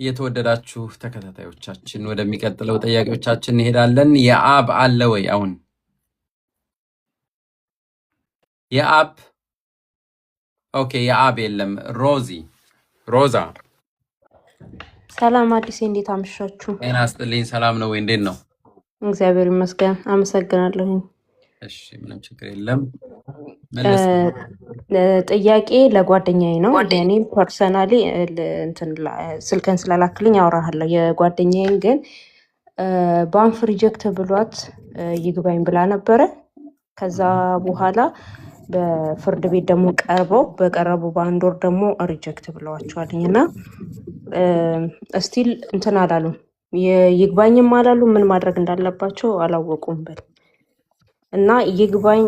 የተወደዳችሁ ተከታታዮቻችን ወደሚቀጥለው ጥያቄዎቻችን እንሄዳለን። የአብ አለ ወይ? አሁን የአብ ኦኬ፣ የአብ የለም። ሮዛ ሰላም አዲስ፣ እንዴት አመሻችሁ? ጤና ይስጥልኝ። ሰላም ነው ወይ? እንዴት ነው? እግዚአብሔር ይመስገን። አመሰግናለሁ። እሺ፣ ምንም ችግር የለም። ጥያቄ ለጓደኛዬ ነው። እኔ ፐርሰናሊ ስልክን ስላላክልኝ አወራሃለሁ። የጓደኛዬን ግን ባንፍ ሪጀክት ብሏት ይግባኝ ብላ ነበረ። ከዛ በኋላ በፍርድ ቤት ደግሞ በቀረቡ በአንድ ወር ደግሞ ሪጀክት ብለዋቸዋልኝ እና ስቲል እንትን አላሉም፣ ይግባኝም አላሉ። ምን ማድረግ እንዳለባቸው አላወቁም በል እና ይግባኝ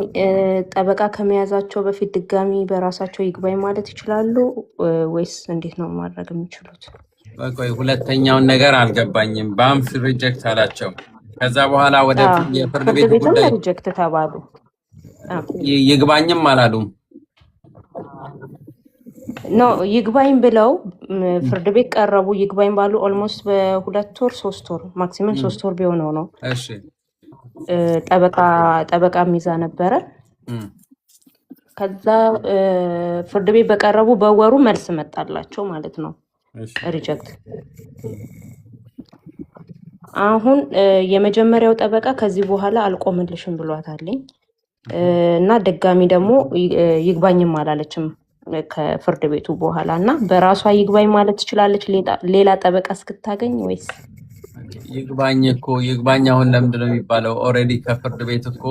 ጠበቃ ከመያዛቸው በፊት ድጋሚ በራሳቸው ይግባኝ ማለት ይችላሉ ወይስ እንዴት ነው ማድረግ የሚችሉት? ቆይ ሁለተኛውን ነገር አልገባኝም። ባንፍ ሪጀክት አላቸው። ከዛ በኋላ ወደ የፍርድ ቤት ጉዳይ ሪጀክት ተባሉ። ይግባኝም አላሉም። ኖ ይግባኝ ብለው ፍርድ ቤት ቀረቡ። ይግባኝ ባሉ ኦልሞስት በ2 ወር 3 ወር ማክሲመም 3 ወር ቢሆነው ነው። እሺ ጠበቃ ሚዛ ነበረ። ከዛ ፍርድ ቤት በቀረቡ በወሩ መልስ መጣላቸው ማለት ነው፣ ሪጀክት። አሁን የመጀመሪያው ጠበቃ ከዚህ በኋላ አልቆምልሽም ብሏታለኝ እና ድጋሚ ደግሞ ይግባኝም አላለችም ከፍርድ ቤቱ በኋላ እና በራሷ ይግባኝ ማለት ትችላለች ሌላ ጠበቃ እስክታገኝ ወይስ? ይግባኝ አሁን ለምንድን ነው የሚባለው? ኦልሬዲ ከፍርድ ቤት እኮ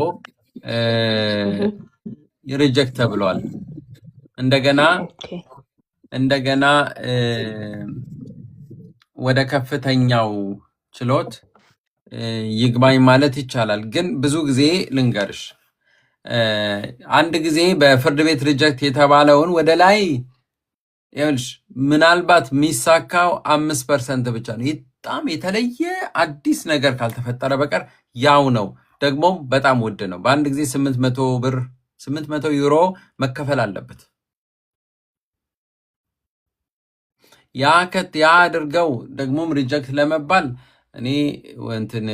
ሪጀክት ተብሏል። እንደገና ወደ ከፍተኛው ችሎት ይግባኝ ማለት ይቻላል። ግን ብዙ ጊዜ ልንገርሽ አንድ ጊዜ በፍርድ ቤት ሪጀክት የተባለውን ወደ ላይ ይኸውልሽ ምናልባት የሚሳካው 5% ብቻ ነው። በጣም የተለየ አዲስ ነገር ካልተፈጠረ በቀር ያው ነው። ደግሞም በጣም ውድ ነው። በአንድ ጊዜ 800 ዩሮ መከፈል አለበት። ያ አድርገው ደግሞም ሪጀክት ለመባል እኔ እንትን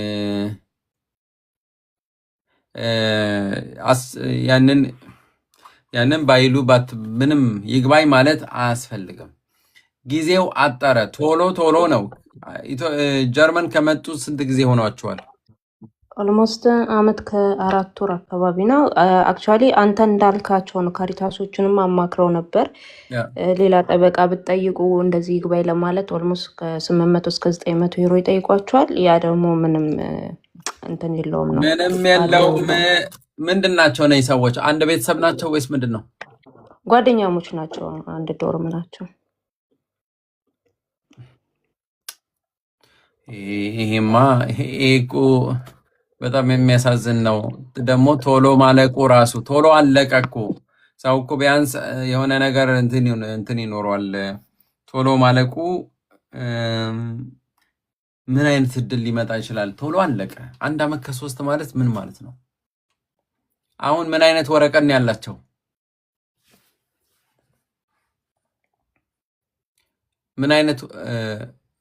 ያንን ባይሉ ምንም ይግባኝ ማለት አያስፈልግም። ጊዜው አጠረ። ቶሎ ነው። ጀርመን ከመጡ ስንት ጊዜ ሆኗቸዋል? ኦልሞስት አመት ከ4 ወር አካባቢ ነው። አክቹዋሊ አንተ እንዳልካቸው ነው። ካሪታሶቹንም አማክረው ነበር። ሌላ ጠበቃ ብትጠይቁ እንደዚህ ይግባኝ ለማለት ኦልሞስት ከ800 እስከ 900 ዩሮ ይጠይቋቸዋል። ያ ደግሞ ምንም እንትን የለውም ነው። ምንም የለውም። ምንድን ናቸው እነዚህ ሰዎች? አንድ ቤተሰብ ናቸው ወይስ ምንድን ነው? ጓደኛሞች ናቸው። አንድ ዶርም ናቸው። ይሄማ እኮ በጣም የሚያሳዝን ነው። ደግሞ ቶሎ ማለቁ ራሱ ቶሎ አለቀ እኮ። ሰው እኮ ቢያንስ የሆነ ነገር እንትን ይኖረዋል። ቶሎ ማለቁ ምን አይነት እድል ሊመጣ ይችላል? ቶሎ አለቀ። 1 ዓመት ከ3 ማለት ምን ማለት ነው? አሁን ምን አይነት ወረቀት ነው ያላቸው? ምን አይነት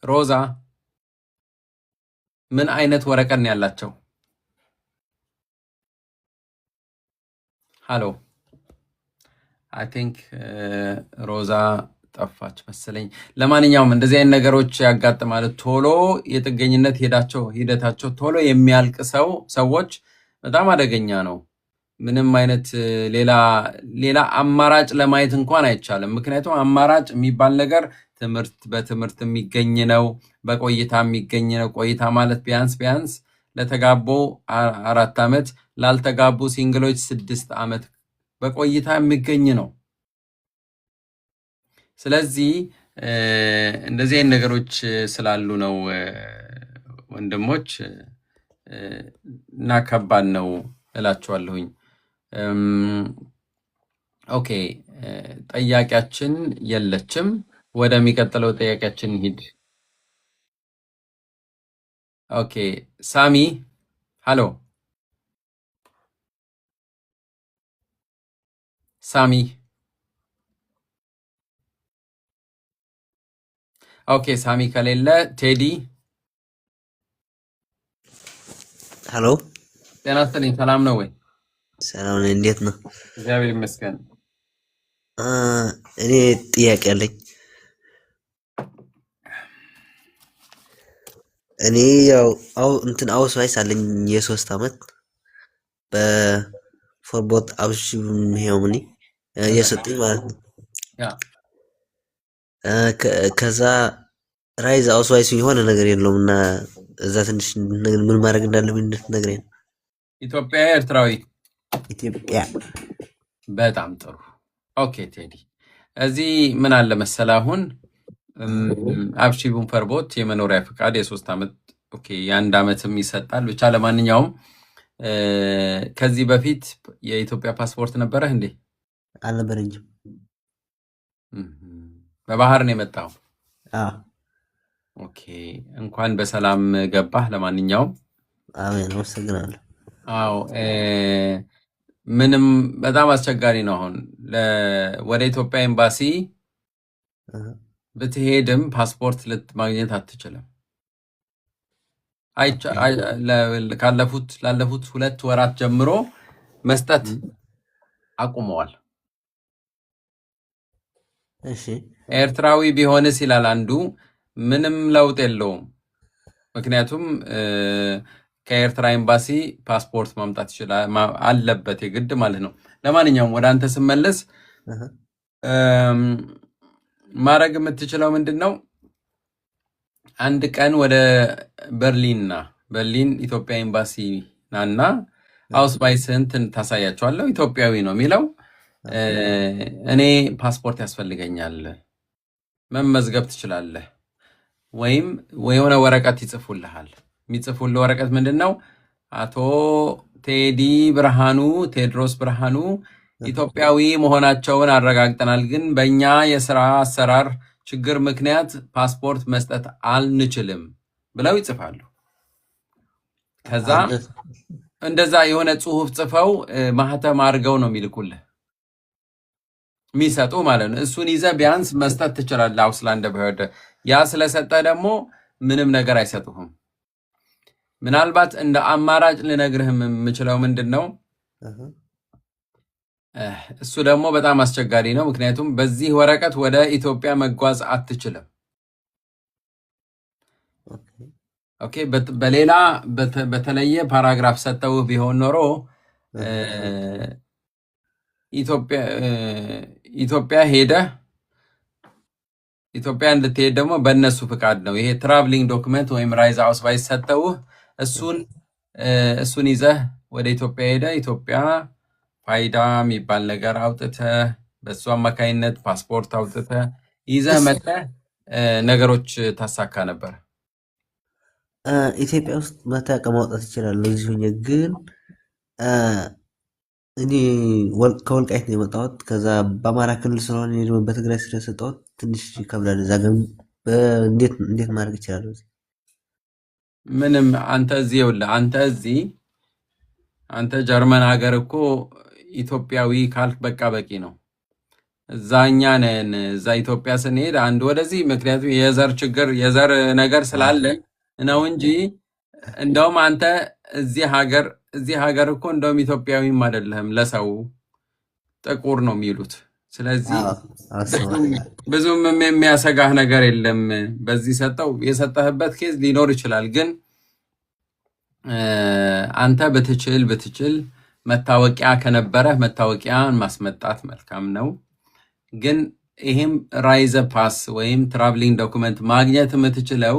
ሮዛ ምን አይነት ወረቀት ነው ያላቸው? ሃሎ አይ ቲንክ ሮዛ ጠፋች መሰለኝ። ለማንኛውም እንደዚህ አይነት ነገሮች ያጋጥማሉ። ቶሎ የጥገኝነት ሂደታቸው ቶሎ የሚያልቅ ሰዎች በጣም አደገኛ ነው። ምንም አይነት ሌላ አማራጭ ለማየት እንኳን አይቻልም። ምክንያቱም አማራጭ የሚባል ነገር በትምህርት የሚገኝ ነው፣ በቆይታ የሚገኝ ነው። ቆይታ ማለት ቢያንስ ለተጋቡ 4 ዓመት፣ ላልተጋቡ ሲንግሎች 6 ዓመት በቆይታ የሚገኝ ነው። ስለዚህ እንደዚህ አይነት ነገሮች ስላሉ ነው ወንድሞች፣ እና ከባድ ነው እላችኋለሁኝ። ኦኬ ጠያቂያችን የለችም። ወደሚቀጥለው ጠያቂያችን ሂድ። ኦኬ ሳሚ ሃሎ ሳሚ ኦኬ ሳሚ ከሌለ ቴዲ ሄሎ ጤና ይስጥልኝ። ሰላም ነው ወይ? ሰላም ነኝ። እንዴት ነው? እግዚአብሔር ይመስገን። እኔ ጥያቄ አለኝ። እኔ ያው አውስዋይስ አለኝ የ3 ዓመት በፎርቦት አብሽም ሄውምኒ የሰጠኝ ማለት ነው። ከዛ ራይዝ አውስዋይስ የሆነ ነገር የለውም እና እዛ ትንሽ ምን ማድረግ እንዳለብኝ እንድትነግረኝ ነው። ኢትዮጵያ ኤርትራዊ? ኢትዮጵያ። በጣም ጥሩ። ኦኬ ቴዲ፣ እዚህ ምን አለ መሰለህ አሁን አብሺቡን ፈርቦት የመኖሪያ ፍቃድ የ3 ዓመት ኦኬ የ1 ዓመትም ይሰጣል። ብቻ ለማንኛውም ከዚህ በፊት የኢትዮጵያ ፓስፖርት ነበረህ እንዴ? አልነበረኝም። በባህር ነው የመጣው? አዎ። ኦኬ እንኳን በሰላም ገባህ። ለማንኛውም አሜን፣ አመሰግናለሁ። አዎ ምንም በጣም አስቸጋሪ ነው። አሁን ወደ ኢትዮጵያ ኤምባሲ ብትሄድም ፓስፖርት ማግኘት አትችልም። ላለፉት 2 ወራት ጀምሮ መስጠት አቁመዋል። እሺ ኤርትራዊ ቢሆንስ ይላል አንዱ። ምንም ለውጥ የለውም። ምክንያቱም ከኤርትራ ኤምባሲ ፓስፖርት ማምጣት ይችላል አለበት የግድ ማለት ነው። ለማንኛውም ወደ አንተ ስመለስ ማድረግ የምትችለው ምንድን ነው? አንድ ቀን ወደ በርሊን ኢትዮጵያ ኤምባሲ ናና አውስዋይስህን ታሳያቸዋለሁ። ኢትዮጵያዊ ነው የሚለው። እኔ ፓስፖርት ያስፈልገኛል፣ መመዝገብ ትችላለህ። የሆነ ወረቀት ይጽፉልሃል። የሚጽፉልህ ወረቀት ምንድን ነው? አቶ ቴዲ ብርሃኑ ቴድሮስ ብርሃኑ ኢትዮጵያዊ መሆናቸውን አረጋግጠናል፣ ግን በእኛ የሥራ አሰራር ችግር ምክንያት ፓስፖርት መስጠት አንችልም ብለው ይጽፋሉ። ከዛ እንደዛ የሆነ ጽሁፍ ጽፈው ማህተም አድርገው ነው የሚልኩልህ የሚሰጡ ማለት ነው። እሱን ይዘህ ቢያንስ መስጠት ትችላለህ አውስላንድ በህደ ያ ስለሰጠ ደግሞ ምንም ነገር አይሰጡህም። ምናልባት እንደ አማራጭ ልነግርህ የምችለው ምንድን ነው፣ እሱ ደግሞ በጣም አስቸጋሪ ነው። ምክንያቱም በዚህ ወረቀት ወደ ኢትዮጵያ መጓዝ አትችልም። ኦኬ፣ በሌላ በተለየ ፓራግራፍ ሰጠውህ ቢሆን ኖሮ ኢትዮጵያ ሄደህ ኢትዮጵያ እንድትሄድ ደግሞ በእነሱ ፍቃድ ነው። ይሄ ትራቭሊንግ ዶክመንት ወይም ራይዝ አውስቫይስ ሰጠውህ። እሱን ይዘህ ወደ ኢትዮጵያ ሄደህ ኢትዮጵያ ፋይዳ የሚባል ነገር አውጥተህ በእሱ አማካይነት ፓስፖርት አውጥተህ ይዘህ መጥተህ ነገሮች ታሳካ ነበር። ኢትዮጵያ ውስጥ መታወቂያ ማውጣት ይችላለሁ እዚሁ ሆኜ፣ ግን እኔ ከወልቃይት ነው የመጣሁት። ከዛ በአማራ ክልል ስለሆነ እኔ ደግሞ በትግራይ ስለሰጠሁት ትንሽ ይከብዳል። እዛ ግን እንዴት ማድረግ ይችላል? ምንም አንተ እዚህ ይኸውልህ፣ አንተ ጀርመን ሀገር እኮ ኢትዮጵያዊ ካልክ በቃ በቂ ነው። እዛኛ ነን። እዛ ኢትዮጵያ ስንሄድ አንድ ወደዚህ ምክንያቱም የዘር ነገር ስላለ ነው እንጂ እንደውም አንተ እዚህ ሀገር እኮ እንደውም ኢትዮጵያዊም አይደለህም፣ ለሰው ጥቁር ነው የሚሉት። ስለዚህ ብዙም የሚያሰጋህ ነገር የለም። በዚህ የሰጠህበት ኬዝ ሊኖር ይችላል፣ ግን አንተ ብትችል መታወቂያ ከነበረህ መታወቂያን ማስመጣት መልካም ነው። ግን ይሄም ራይዘ ፓስ ወይም ትራቭሊንግ ዶኩመንት ማግኘት የምትችለው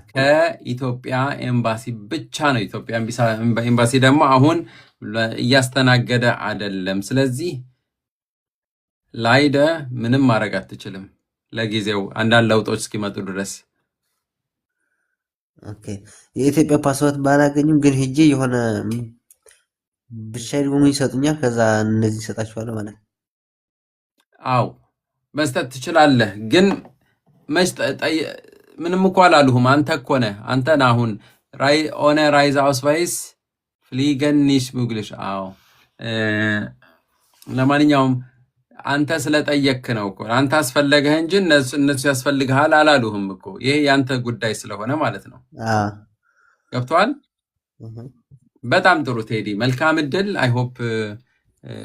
ከኢትዮጵያ ኤምባሲ ብቻ ነው። ኢትዮጵያ ኤምባሲ ደግሞ አሁን እያስተናገደ አይደለም። ስለዚህ ላይደ ምንም ማድረግ አትችልም ለጊዜው አንዳንድ ለውጦች እስኪመጡ ድረስ። ኦኬ፣ የኢትዮጵያ ፓስፖርት ባላገኝም ግን ሄጄ የሆነ ብቻ ደግሞ ይሰጡኛል። ከዛ እነዚህ ይሰጣችኋለሁ ማለት። አው መስጠት ትችላለህ፣ ግን ምንም እኮ አላሉህም። አንተ እኮ ነህ አሁን ኦነ ራይዝ አውስቫይስ ፍሊገን ኒሽ ሙግልሽ። አዎ ለማንኛውም አንተ ስለጠየክ ነው እኮ አንተ አስፈለገህ እንጂ እነሱ ያስፈልግሃል አላሉህም እኮ። ይሄ ያንተ ጉዳይ ስለሆነ ማለት ነው። ገብቶሃል? በጣም ጥሩ ቴዲ፣ መልካም እድል። አይሆፕ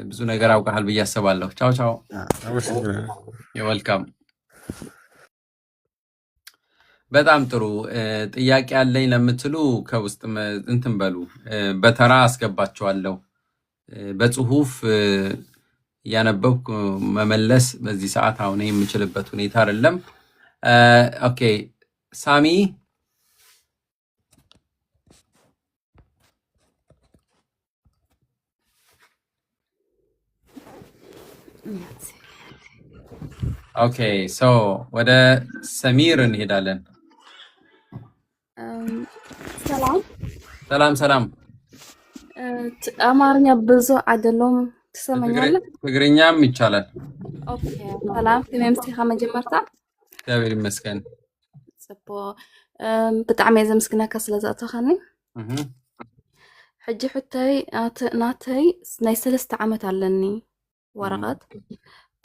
ብዙ ነገር አውቀሃል ብዬ አስባለሁ። ቻው ቻው። የወልካም በጣም ጥሩ። ጥያቄ ያለኝ ለምትሉ ከውስጥ እንትን በሉ፣ በተራ አስገባቸዋለሁ። በጽሁፍ ያነበብኩ መመለስ በዚህ ሰዓት አሁን የምችልበት ሁኔታ አይደለም። ኦኬ ሳሚ ኦኬ ሶ ወደ ሰሚር እንሄዳለን። ሰላም። አማርኛ ብዙ አይደለም፣ ትሰማኛለህ? ትግርኛም ይቻላል። ኦኬ ሰላም። ከመምስቲ ከመጀመርታ እግዚአብሔር ይመስገን። ብጣዕሚ እየ ዘመስግነካ ስለዘእተኸኒ። ሕጂ ሕተይ ናተይ ናይ 3 ዓመት ኣለኒ ወረቐት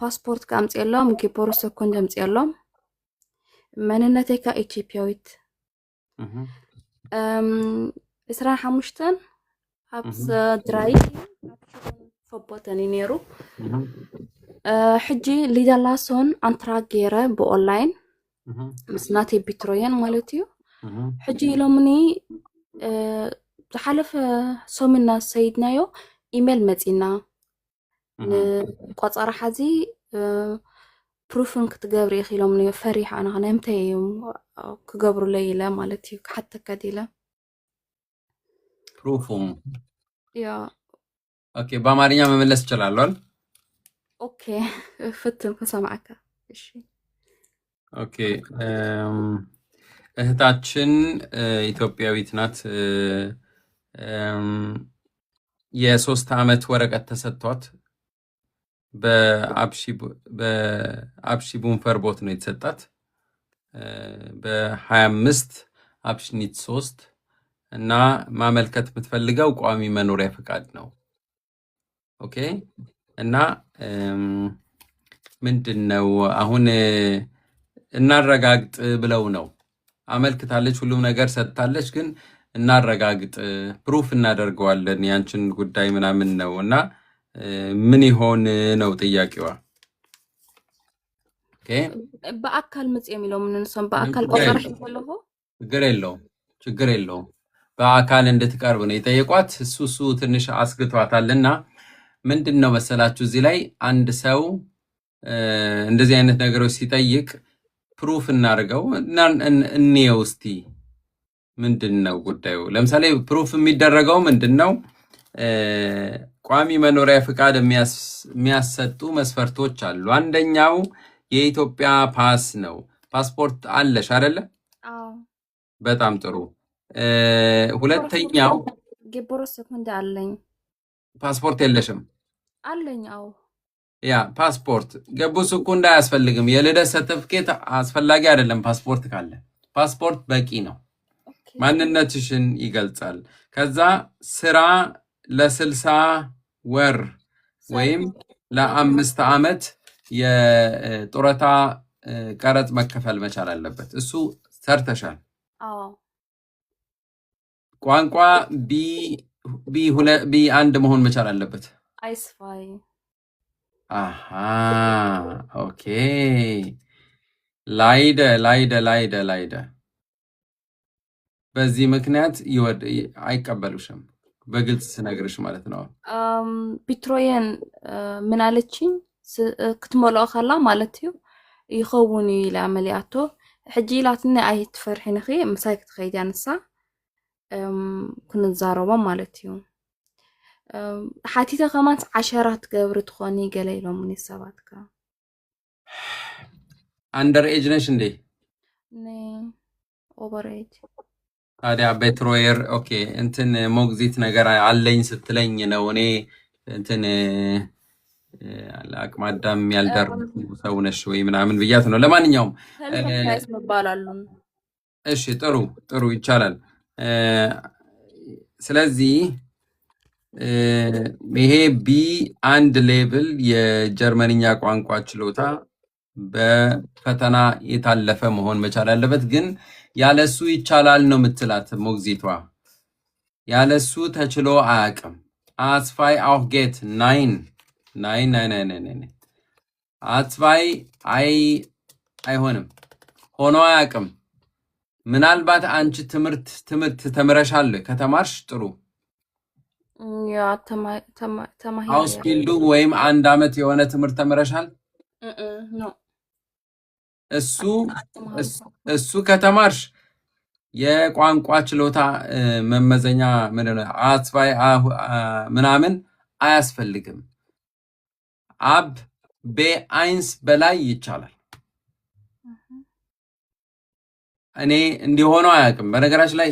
ፓስፖርት ካምፅየሎም ጊፖሮ ሰኮንድ ኣምፅየሎም መንነተይ ካ ኢትዮጵያዊት 25 ኣብ ስድራይ ፈቦተኒ ነይሩ። ሕጂ ሊደላሶን አንትራክ ገይረ ብኦንላይን ምስ ናተይ ቢትሮየን ማለት እዩ። ሕጂ ኢሎምኒ ዝሓለፈ ሶሚና ሰይድናዮ ኢሜል መፂና ቆፀራ ሓዚ ፕሩፍን ክትገብሪ ኢኺ ኢሎምኒ ፈሪሓ ኣነ ንምንታይ እዮም ክገብሩለይ ኢለ ማለት እዩ ክሓተካ ዲለ ፕሩፉም ያ ኦኬ በአማርኛ መመለስ ይችላል። ኦኬ ፍትም ከሰማዕካ እሺ ኦኬ እህታችን ኢትዮጵያዊት ናት። የ3 ዓመት ወረቀት ተሰጥቷት በአብሺቡን ፈርቦት ነው የተሰጣት በ25 አብሽኒት 3 እና ማመልከት የምትፈልገው ቋሚ መኖሪያ ፈቃድ ነው። ኦኬ እና ምንድነው አሁን እናረጋግጥ ብለው ነው አመልክታለች። ሁሉም ነገር ሰጥታለች፣ ግን እናረጋግጥ ፕሩፍ እናደርገዋለን ያንቺን ጉዳይ ምናምን ነው እና ምን ይሆን ነው ጥያቄዋ። ኦኬ በአካል ምጽ የሚለው ምን ነው? በአካል ቆራሽ ይፈልጉ ችግር የለውም። በአካል እንድትቀርብ ነው የጠየቋት። እሱ ትንሽ አስግቷታልና ምንድነው መሰላችሁ እዚህ ላይ አንድ ሰው እንደዚህ አይነት ነገሮች ሲጠይቅ ፕሩፍ እናርገው እና እንየው እስቲ ምንድነው ጉዳዩ። ለምሳሌ ፕሩፍ የሚደረገው ምንድነው ቋሚ መኖሪያ ፍቃድ የሚያሰጡ መስፈርቶች አሉ። አንደኛው የኢትዮጵያ ፓስ ነው። ፓስፖርት አለሽ አይደለ? አዎ። በጣም ጥሩ። ሁለተኛው ጌቦሮስ ሰኮንድ አለኝ። ፓስፖርት የለሽም? አለኝ። አዎ። ያ ፓስፖርት ገቡ ሰኮንድ አያስፈልግም። የልደት ሰርቲፊኬት አስፈላጊ አይደለም። ፓስፖርት ካለ ፓስፖርት በቂ ነው። ማንነትሽን ይገልጻል። ከዛ ስራ ለ60 ወር ወይም ለ5 ዓመት የጡረታ ቀረጥ መከፈል መቻል አለበት። እሱ ሰርተሻል። አዎ። ቋንቋ ቢ1 መሆን መቻል አለበት። አይስፋይ አሃ ኦኬ። ላይደ በዚህ ምክንያት አይቀበሉሽም። በግልጽ ስነግርሽ ማለት ነው። ፒትሮየን ምን አለችኝ ክትመልኦ ካላ ማለት እዩ ይኸውን ኢላ መሊኣቶ ሕጂ ኢላትኒ ኣይትፈርሒን ኺ ምሳይ ክትኸይድ ያንሳ ክንዛረቦም ማለት እዩ። ሓቲተ ከማንስ 10 ገብሪ ትኾኒ ገለ ኢሎምኒ ሰባትካ አንደር ኤጅ ነሽ እንዴ? ኦቨር ኤጅ ታዲያ ቤትሮየር ኦኬ እንትን ሞግዚት ነገር አለኝ ስትለኝ ነው እኔ እንትን አቅመ አዳም ያልደረሱ ሰው ነሽ ወይ ምናምን ብያት ነው። ለማንኛውም እሺ ጥሩ ይቻላል። ስለዚህ ይሄ ቢ1 ሌቭል የጀርመንኛ ቋንቋ ችሎታ በፈተና የታለፈ መሆን መቻል አለበት። ግን ያለሱ ይቻላል ነው የምትላት ሞግዚቷ። ያለሱ ተችሎ አያውቅም። አስፋይ አው ጌት ናይን አስፋይ አይሆንም፣ ሆኖ አያውቅም። ምናልባት አንቺ ትምህርት ተምረሻል። ከተማርሽ ጥሩ ያ አውስቢልዱ ወይም 1 ዓመት የሆነ ትምህርት ተምረሻል። እሱ ከተማርሽ የቋንቋ ችሎታ መመዘኛ አስፋይ ምናምን አያስፈልግም። አብ ቤአይንስ በላይ ይቻላል። እኔ እንዲሆነው አያውቅም። በነገራችን ላይ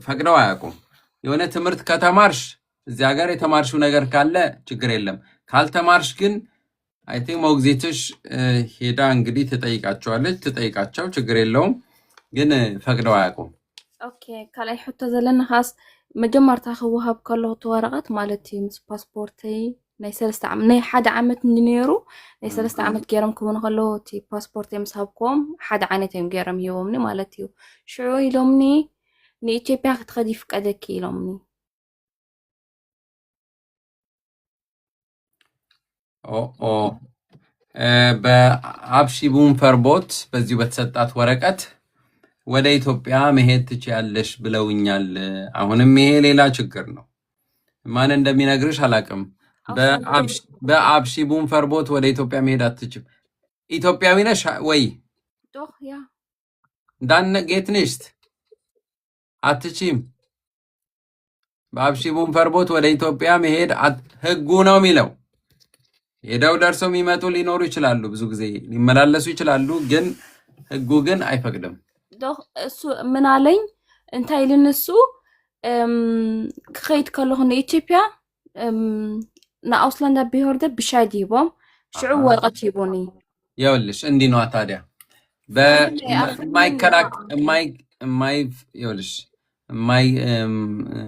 ፈቅደው አያውቁም። የሆነ ትምህርት ከተማርሽ እዚህ ሀገር የተማርሽው ነገር ካለ ችግር የለም። ካልተማርሽ ግን አይ ቲንክ ሞግዚትሽ ሄዳ እንግዲህ ትጠይቃቸው ችግር የለውም። ግን ፈቅደው አያውቁም። ኦኬ ካላይ ሕቶ ዘለና ኻስ መጀመርታ ክወሃብ ከለሁ ተወረቀት ማለት እዩ ምስ ፓስፖርተይ ናይ 3 ዓመት ናይ 1 ዓመት እንነሩ ናይ 3 ዓመት ገይሮም ክውን ከለሁ እቲ ፓስፖርተይ ምስ ሃብኮም 1 ዓመት እዮም ገይሮም ሂቦምኒ ማለት እዩ። ሽዑ ኢሎምኒ ንኢትዮጵያ ክትኸዲ ይፍቀደኪ ኢሎምኒ። በአብሺቡን ፈርቦት በዚሁ በተሰጣት ወረቀት ወደ ኢትዮጵያ መሄድ ትችያለሽ ብለውኛል። አሁንም ይሄ ሌላ ችግር ነው። ማን እንደሚነግርሽ አላውቅም። በአብሺቡን ፈርቦት ወደ ኢትዮጵያ መሄድ አትችም። ኢትዮጵያዊ ነሽ ወይ? ዶህ ያ ዳነ ጌት ነሽት አትችም። በአብሺቡን ፈርቦት ወደ ኢትዮጵያ መሄድ ህጉ ነው የሚለው። ሄደው ደርሰው የሚመጡ ሊኖሩ ይችላሉ፣ ብዙ ጊዜ ሊመላለሱ ይችላሉ። ግን ህጉ ግን አይፈቅድም። ዶህ እሱ ምን አለኝ እንታይ ልንሱ ክኸይድ ከለሁ ኢትዮጵያ ንኣውስላንዳ ቢሆርደ ብሻይ ዲቦም ሽዑ ወረቐት ሂቦኒ ይኸውልሽ እንዲህ ነዋ ታዲያ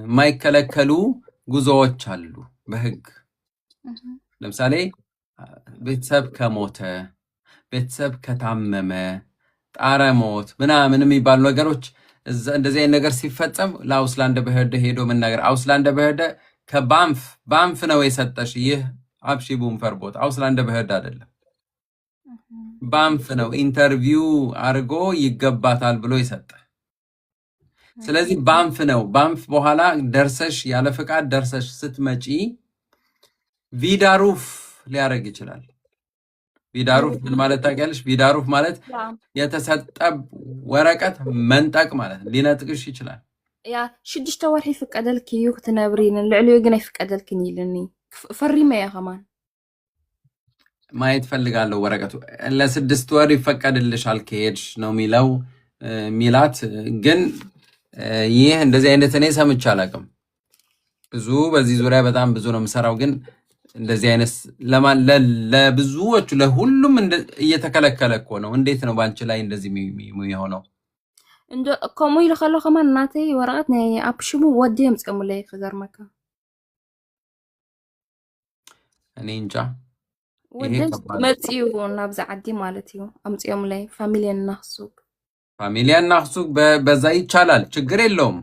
የማይከለከሉ ጉዞዎች አሉ በህግ ለምሳሌ ቤተሰብ ከሞተ ቤተሰብ ከታመመ ጣረ ሞት ምናምን የሚባሉ ነገሮች እንደዚህ አይነት ነገር ሲፈጸም ለአውስላንድ በህደ ሄዶ መናገር አውስላንድ በህደ ከባንፍ ነው የሰጠሽ ይህ አብሺ ቡንፈር ቦታ አውስላንድ በህደ አይደለም ባንፍ ነው ኢንተርቪው አርጎ ይገባታል ብሎ ይሰጣ ስለዚህ ባንፍ ነው ባንፍ በኋላ ደርሰሽ ያለ ፍቃድ ደርሰሽ ስትመጪ ቪዳሩፍ ሊያረግ ይችላል ቪዳሩፍ ምን ማለት ታውቂያለሽ ቪዳሩፍ ማለት የተሰጠ ወረቀት መንጠቅ ማለት ሊነጥቅሽ ይችላል ያ 6 ወርሒ ፍቀደልክ እዩ ክትነብሪን ልዕልዩ ግን አይፍቀደልክን ይልኒ ፈሪመ ያ ከማን ማየት ፈልጋለሁ ወረቀቱ ለ6 ወር ይፈቀድልሻል ከሄድሽ ነው ሚለው ሚላት ግን ይህ እንደዚህ አይነት እኔ ሰምቼ አላውቅም ብዙ በዚህ ዙሪያ በጣም ብዙ ነው የምሰራው ግን እንደዚህ አይነት ለብዙዎች ለሁሉም እየተከለከለ እኮ ነው እንዴት ነው ባንቺ ላይ እንደዚህ የሚሆነው እንደ ኮሙ ይልከሎ ከማን እናተይ ወረቀት ናይ አፕሽሙ ወዲም ጽሙላይ ከገርመካ እኔ እንጃ ወደስ መጽዩ ናብዛ ዓዲ ማለት እዩ አምጽዮም ላይ ፋሚሊያን ናኽሱቅ በዛ ይቻላል ችግር የለውም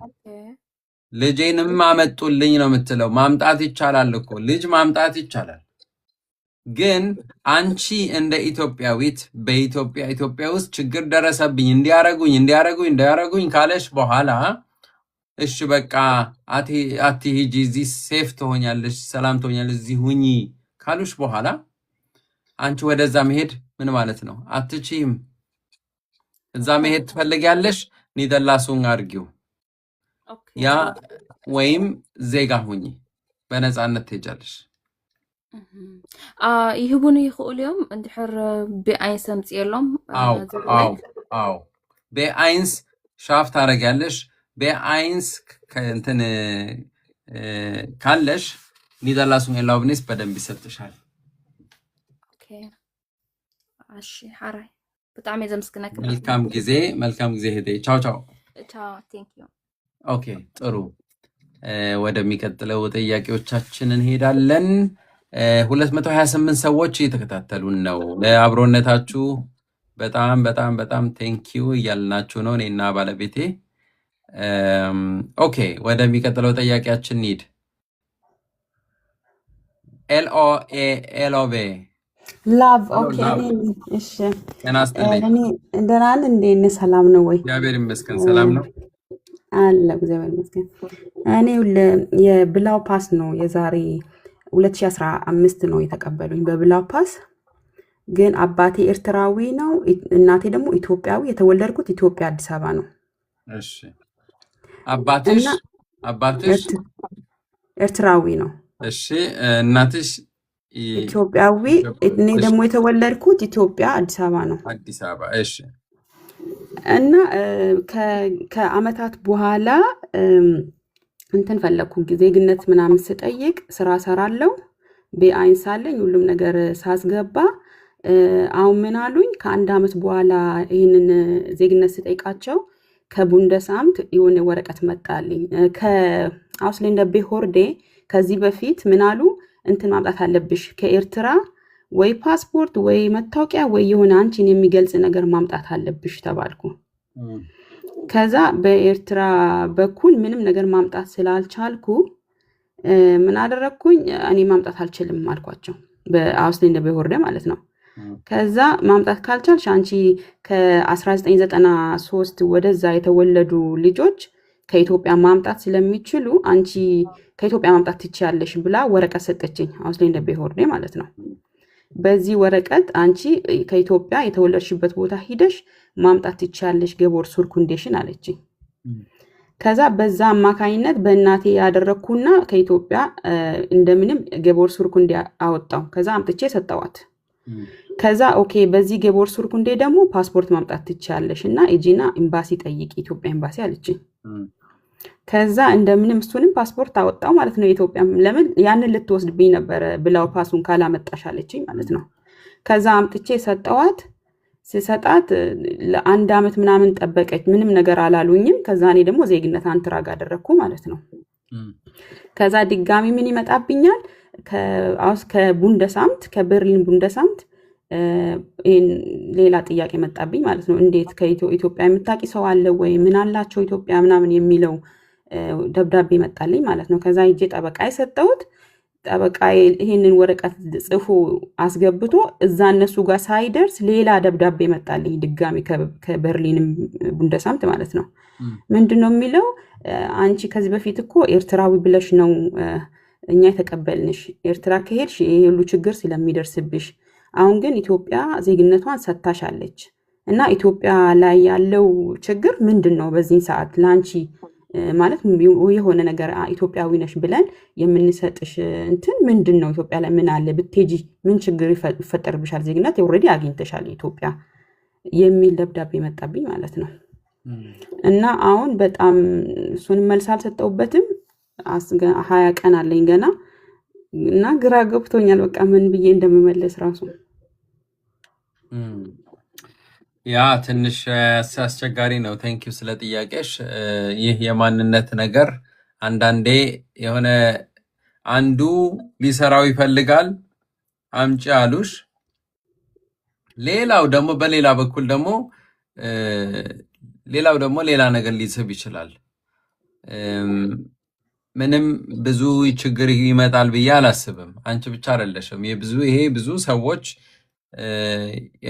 ልጄንም አመጡልኝ ነው የምትለው ማምጣት ይቻላል እኮ ልጅ ማምጣት ይቻላል ግን አንቺ እንደ ኢትዮጵያዊት በኢትዮጵያ ውስጥ ችግር ደረሰብኝ እንዲያረጉኝ ካለሽ በኋላ እሺ በቃ አትሂጂ እዚህ ሴፍ ትሆኛለሽ ሰላም ትሆኛለሽ እዚህ ሁኚ ካሉሽ በኋላ አንቺ ወደዛ መሄድ ምን ማለት ነው አትቺም እዛ መሄድ ትፈልጊያለሽ ኒደላሱን አርጊው ያ ወይም ዜጋ ሁኚ በነፃነት ትሄጃለሽ ይህቡን ይخؤልዮም እንድሕር በአይንስ ሰምጽየሎም አው በአይንስ ሻፍት ታረጋለሽ በአይንስ እንትን ካለሽ ኒደላሱን ኤላውብኒስ በደንብ ይሰጥሻል ኦኬ እሺ ሐራይ በጣም የዘምስከነክ መልካም ጊዜ ሄደ ቻው ቴንክ ዩ ኦኬ ጥሩ ወደሚቀጥለው ጥያቄዎቻችን እንሄዳለን 228 ሰዎች እየተከታተሉን ነው ለአብሮነታችሁ በጣም ቴንክ ዩ እያልናችሁ ነው እኔና ባለቤቴ ኦኬ ወደሚቀጥለው ጥያቄያችን እንሂድ ኤልኦኤ ላቭ ኦኬ እሺ እኔ ደህና ነኝ ሰላም ነው ወይ እግዚአብሔር ይመስገን ሰላም ነው አለ እግዚአብሔር ይመስገን እኔ የብላው ፓስ ነው የዛሬ 2015 ነው የተቀበሉኝ በብላው ፓስ ግን አባቴ ኤርትራዊ ነው እናቴ ደግሞ ኢትዮጵያዊ የተወለድኩት ኢትዮጵያ አዲስ አበባ ነው እሺ አባትሽ ኤርትራዊ ነው እሺ እናትሽ ኢትዮጵያዊ እኔ ደግሞ የተወለድኩት ኢትዮጵያ አዲስ አበባ ነው አዲስ አበባ እሺ እና ከአመታት በኋላ እንትን ፈለኩ ዜግነት ምናምን ስጠይቅ ስራ ሰራለው በአይንስ አለኝ ሁሉም ነገር ሳስገባ አሁን ምን አሉኝ ከአንድ አመት በኋላ ይሄንን ዜግነት ስጠይቃቸው ከቡንደሳምት የሆነ ወረቀት መጣልኝ ከአውስላንድ ቢሆርዴ ከዚህ በፊት ምን አሉ እንትን ማምጣት አለብሽ ከኤርትራ ወይ ፓስፖርት ወይ መታወቂያ ወይ የሆነ አንቺን የሚገልጽ ነገር ማምጣት አለብሽ ተባልኩ ከዛ በኤርትራ በኩል ምንም ነገር ማምጣት ስላልቻልኩ ምን አደረኩኝ እኔ ማምጣት አልችልም አልኳቸው በአውስላንድ ቢሆርዴ ማለት ነው ከዛ ማምጣት ካልቻልሽ አንቺ ከ1993 ወደዛ የተወለዱ ልጆች ከኢትዮጵያ ማምጣት ስለሚችሉ አንቺ ከኢትዮጵያ ማምጣት ትችያለሽ ብላ ወረቀት ሰጠችኝ አውስላንድ ቢሆርዴ ማለት ነው በዚህ ወረቀት አንቺ ከኢትዮጵያ የተወለድሽበት ቦታ ሂደሽ ማምጣት ትችያለሽ ገቦር ሱር ኮንዲሽን አለችኝ ከዛ በዛ አማካኝነት በእናቴ ያደረኩና ከኢትዮጵያ እንደምንም ገቦር ሱር ኮንዲ አወጣው ከዛ አምጥቼ ሰጣዋት ከዛ ኦኬ በዚህ ገቦር ሱር ኮንዲ ደግሞ ፓስፖርት ማምጣት ትችያለሽና እጂና ኤምባሲ ጠይቂ ኢትዮጵያ ኤምባሲ አለችኝ ከዛ እንደምንም እሱንም ፓስፖርት አወጣው ማለት ነው የኢትዮጵያ። ለምን ያንን ልትወስድብኝ ነበር ብላው ፓሱን ካላመጣሽ አለችኝ ማለት ነው። ከዛ አምጥቼ ሰጠዋት። ሲሰጣት ለአንድ አመት ምናምን ጠበቀች። ምንም ነገር አላሉኝም። ከዛ እኔ ደግሞ ዜግነት አንትራግ አደረኩ ማለት ነው። ከዛ ድጋሚ ምን ይመጣብኛል? ከቡንደሳምት ከበርሊን ቡንደሳምት ሌላ ጥያቄ መጣብኝ ማለት ነው። እንዴት ከኢትዮጵያ የምታቂ ሰው አለ ወይ ምን አላቸው ኢትዮጵያ ምናምን የሚለው ደብዳቤ መጣልኝ ማለት ነው። ከዛ ሂጄ ጠበቃ የሰጠሁት ጠበቃ ይሄንን ወረቀት ጽፎ አስገብቶ እዛ እነሱ ጋር ሳይደርስ ሌላ ደብዳቤ መጣልኝ ድጋሚ ከበርሊን ቡንደሳምት ማለት ነው። ምንድነው የሚለው? አንቺ ከዚህ በፊት እኮ ኤርትራዊ ብለሽ ነው እኛ የተቀበልንሽ። ኤርትራ ከሄድሽ ይሄ ሁሉ ችግር ስለሚደርስብሽ፣ አሁን ግን ኢትዮጵያ ዜግነቷን ሰጥታሻለች እና ኢትዮጵያ ላይ ያለው ችግር ምንድነው? በዚህ ሰዓት ላንቺ ማለት የሆነ ነገር ኢትዮጵያዊ ነሽ ብለን የምንሰጥሽ እንትን ምንድነው? ኢትዮጵያ ላይ ምን አለ? ብትሄጂ ምን ችግር ይፈጠርብሻል? ዜግነት ኦልሬዲ አግኝተሻል ኢትዮጵያ የሚል ደብዳቤ መጣብኝ ማለት ነው። እና አሁን በጣም እሱን መልስ አልሰጠውበትም። 20 ቀን አለኝ ገና እና ግራ ገብቶኛል። በቃ ምን ብዬ እንደምመለስ ራሱ ያ ትንሽ አስቸጋሪ ነው። ቴንኪው ስለ ጥያቄሽ። ይህ የማንነት ነገር አንዳንዴ የሆነ አንዱ ሊሰራው ይፈልጋል አምጪ አሉሽ፣ ሌላው ደግሞ በሌላ በኩል ደግሞ ሌላ ነገር ሊስብ ይችላል። ምንም ብዙ ችግር ይመጣል ብዬ አላስብም። አንቺ ብቻ አይደለሽም። ይሄ ብዙ ሰዎች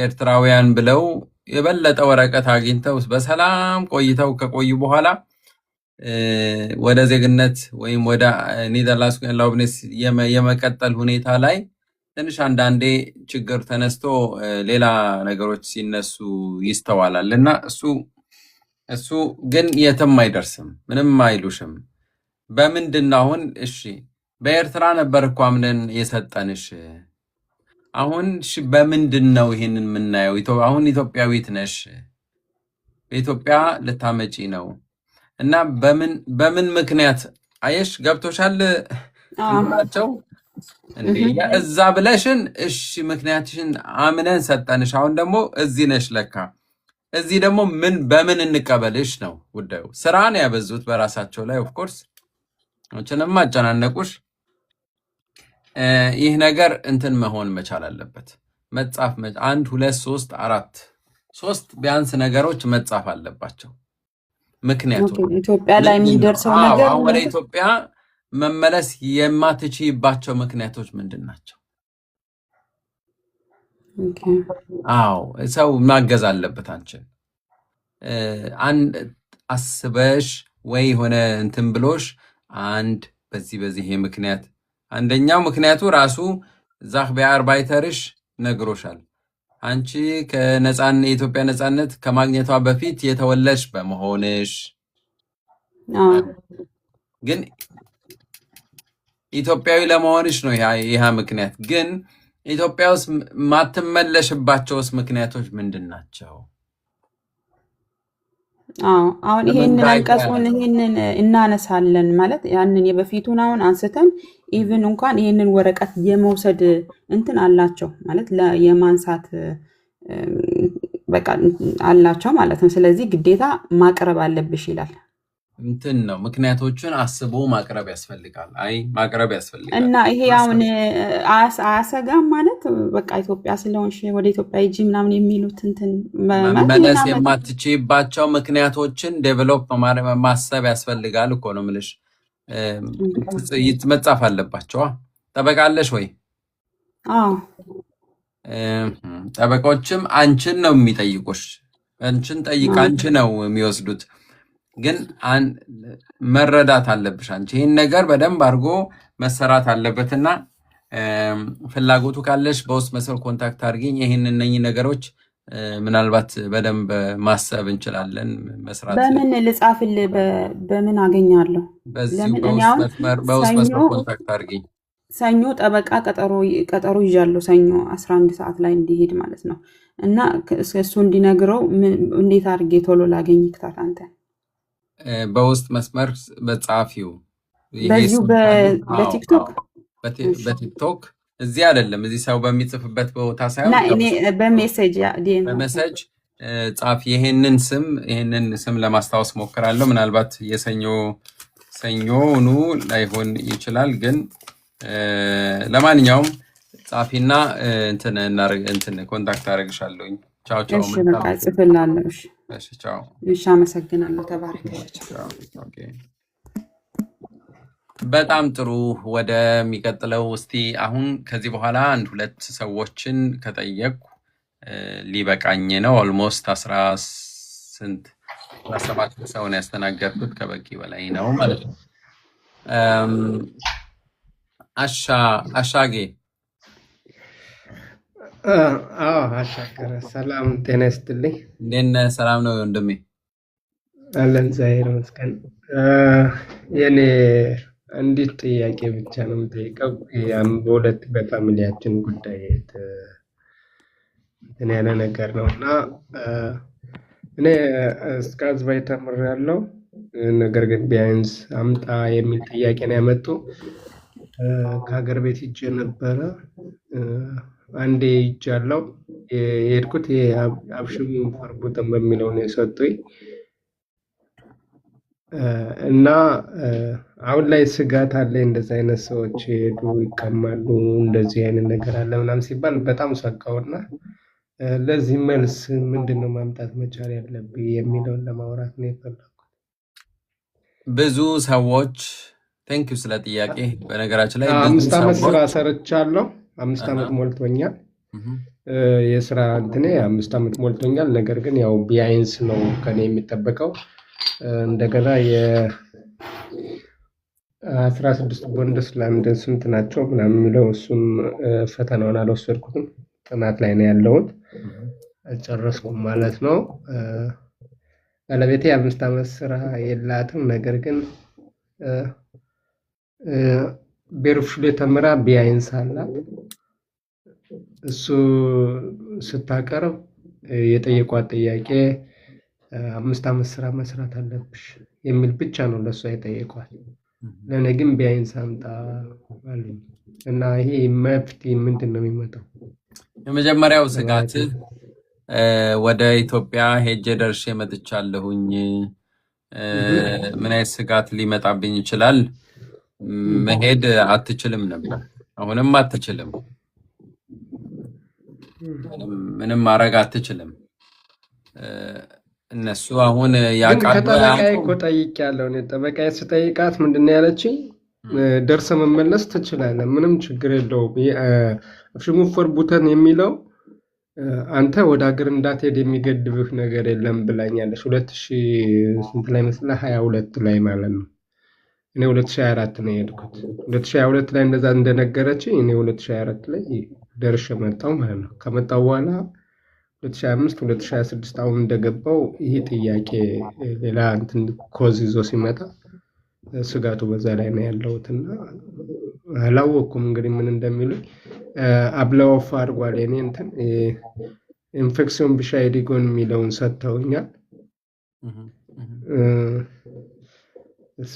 ኤርትራውያን ብለው የበለጠ ወረቀት አግኝተው በሰላም ቆይተው ከቆዩ በኋላ ወደ ዜግነት ወይም ወደ ኔዘርላንድስ ላውብኔስ የመቀጠል ሁኔታ ላይ ትንሽ አንዳንዴ ችግር ተነስቶ ሌላ ነገሮች ሲነሱ ይስተዋላል እና እሱ ግን የትም አይደርስም። ምንም አይሉሽም። በምንድን ነው አሁን? እሺ በኤርትራ ነበር እኮ አምነን የሰጠንሽ። አሁን እሺ በምንድን ነው ይሄንን የምናየው? አሁን ኢትዮጵያዊት ነሽ፣ በኢትዮጵያ ልታመጪ ነው እና በምን ምክንያት አየሽ? ገብቶሻል? ናቸው እንዴ እዛ ብለሽን እሺ ምክንያትሽን አምነን ሰጠንሽ። አሁን ደግሞ እዚህ ነሽ ለካ። እዚህ ደግሞ በምን እንቀበልሽ ነው ጉዳዩ። ስራ ነው ያበዙት በራሳቸው ላይ ኦፍ ኮርስ አንቺንም አጨናነቁሽ። ይህ ነገር እንትን መሆን መቻል አለበት። መጻፍ 1 2 3 4 3 ቢያንስ ነገሮች መጻፍ አለባቸው። ምክንያቱም ኢትዮጵያ ላይ የሚደርሰው ነገር ወደ ኢትዮጵያ መመለስ የማትችይባቸው ምክንያቶች ምንድን ናቸው? ሰው ማገዝ አለበት። አንቺን አስበሽ ወይ ሆነ እንትን ብሎሽ በዚህ ምክንያት አንደኛው ምክንያቱ ራሱ ዛህ በአርባይተርሽ ነግሮሻል። አንቺ የኢትዮጵያ ነፃነት ከማግኘቷ በፊት የተወለድሽ በመሆንሽ ግን ኢትዮጵያዊ ለመሆንሽ ነው ይሄ ምክንያት። ግን ኢትዮጵያ ውስጥ ማትመለሽባቸውስ ምክንያቶች ምንድን ናቸው? አሁን ይሄንን አንቀጹን ይሄንን እናነሳለን ማለት ያንን የበፊቱን አሁን አንስተን ኢቭን እንኳን ይሄንን ወረቀት የመውሰድ እንትን አላቸው ማለት የማንሳት በቃ አላቸው ማለት ነው። ስለዚህ ግዴታ ማቅረብ አለብሽ ይላል። እንትን ነው ምክንያቶችን አስቦ ማቅረብ ያስፈልጋል። ማቅረብ ያስፈልጋል እና ይሄ አሁን አያሰጋም ማለት በቃ ኢትዮጵያ ስለሆንሽ ወደ ኢትዮጵያ ሂጂ ምናምን የሚሉት እንትን መመለስ የማትችይባቸው ምክንያቶችን ዴቨሎፕ ማሰብ ያስፈልጋል እኮ ነው የምልሽ። መጻፍ አለባቸው። ጠበቃለሽ ወይ? ጠበቆችም አንቺን ነው የሚጠይቁሽ። አንቺን ጠይቃ አንቺ ነው የሚወስዱት። ግን መረዳት አለብሽ አንቺ ይህን ነገር በደንብ አድርጎ መሰራት አለበትና ፍላጎቱ ካለሽ በውስጥ መስመር ኮንታክት አድርጊኝ። እነኚህ ነገሮች ምናልባት በደንብ ማሰብ እንችላለን መስራት። በምን ልጻፍልህ? በምን አገኛለሁ? በዚህ በውስጥ መስመር ኮንታክት አድርጊኝ። ሰኞ ጠበቃ ቀጠሮ ይዣለሁ። ሰኞ 11 ሰዓት ላይ እንዲሄድ ማለት ነው እና እሱ እንዲነግረው እንዴት አድርጌ ቶሎ ላገኝ ይክታል አንተ በውስጥ መስመር በጻፊው ይሄ በዚሁ ስም ካሉ በቲክቶክ በቲክቶክ እዚህ አይደለም፣ እዚህ ሰው በሚጽፍበት ቦታ እና ሳይሆን እኔ በሜሴጅ በመሰጅ ጻፊ። ይሄንን ስም ለማስታወስ ሞክራለሁ። ምናልባት ሰኞኑ ላይሆን ይችላል፣ ግን ለማንኛውም ጻፊና እንትን ኮንታክት አደርግሻለሁኝ። ቻው ቻው። እሺ በቃ ጽፍላለሁ። እሺ ቻው። እሺ አመሰግናለሁ። ተባረክ። ኦኬ በጣም ጥሩ። ወደሚቀጥለው እስቲ አሁን ከዚህ በኋላ 1-2 ሰዎችን ከጠየቅኩ ሊበቃኝ ነው። ኦልሞስት 17 ሰውን ያስተናገርኩት ከበቂ በላይ ነው ማለት ነው። አሻጌ አሻገረ ሰላም ጤና ይስጥልኝ። እንዴት ነህ? ሰላም ነው ወንድሜ? አለን ዛሬ መስከን የኔ አንዲት ጥያቄ ብቻ ነው የምጠይቀው። በሁለት በፋሚሊያችን ጉዳይ እንትን ያለ ነገር ነው እና እኔ እስከ አዝባይ ተምሬያለሁ። ነገር ግን ቢያንስ አምጣ የሚል ጥያቄ ነው ያመጡ። ከሀገር ቤት ሂጄ ነበረ። አንዴ ሂጃለሁ። የሄድኩት አብሽሙ ፈርቡተን በሚለው ነው የሰጡኝ እና አሁን ላይ ስጋት አለ። እንደዚህ አይነት ሰዎች ሄዱ ይቀማሉ፣ እንደዚህ አይነት ነገር አለ ምናምን ሲባል በጣም ሰጋውና ለዚህ መልስ ምንድነው ማምጣት መቻል ያለብኝ የሚለውን ለማውራት ነው የፈለኩት። ብዙ ሰዎች ቴንክ ዩ ስለ ጥያቄ። በነገራችን ላይ 5 ዓመት ስራ ሰርቻለሁ። 5 ዓመት ሞልቶኛል። የስራ እንትኔ 5 ዓመት ሞልቶኛል። ነገር ግን ያው ቢያንስ ነው ከኔ የሚጠበቀው። እንደገና የ16 ቦንደስ ላንድ ስንት ናቸው ምናምን የሚለው እሱም ፈተናውን አልወሰድኩትም። ጥናት ላይ ነው ያለሁት። አልጨረስኩም ማለት ነው። ባለቤቴ 5 ዓመት ስራ የላትም። ነገር ግን ቤሩፍሌ ተምራ ቢያንስ አላት። እሱ ስታቀርብ የጠየቋት ጥያቄ 5 ዓመት ስራ መስራት አለብሽ የሚል ብቻ ነው ለሷ የጠየቋት። ለኔ ግን ቢያንስ አምጣ አሉኝ እና ይሄ መፍትሄ ምንድን ነው የሚመጣው? የመጀመሪያው ስጋት ወደ ኢትዮጵያ ሄጄ ደርሼ መጥቻለሁኝ። ምን አይነት ስጋት ሊመጣብኝ ይችላል? መሄድ አትችልም ነበር፣ አሁንም አትችልም። ምንም ማድረግ አትችልም። እነሱ አሁን ያቃሉ። ከጠበቃዬ እኮ ጠይቄያለሁ። እኔ ጠበቃዬ ስጠይቃት ምንድን ነው ያለችኝ? ደርሰህ መመለስ ትችላለህ፣ ምንም ችግር የለውም። አብሽሙ ፈርቡተን የሚለው አንተ ወደ ሀገር እንዳትሄድ የሚገድብህ ነገር የለም ብላኛለች። 2000 ስንት ላይ መስለህ? 22 ላይ ማለት ነው። እኔ 2024 ነው የሄድኩት። 2022 ላይ እንደዛ እንደነገረችኝ እኔ 2024 ላይ ደርሼ መጣሁ ማለት ነው። ከመጣሁ በኋላ 2025 2026 አሁን እንደገባው ይሄ ጥያቄ ሌላ እንትን ኮዝ ይዞ ሲመጣ ስጋቱ በዛ ላይ ነው ያለሁትና አላወኩም እንግዲህ ምን እንደሚሉኝ። አብላወፍ አድርጓል። የኔ እንትን ኢንፌክሽን ብሻይዲጎን የሚለውን ሰጥተውኛል።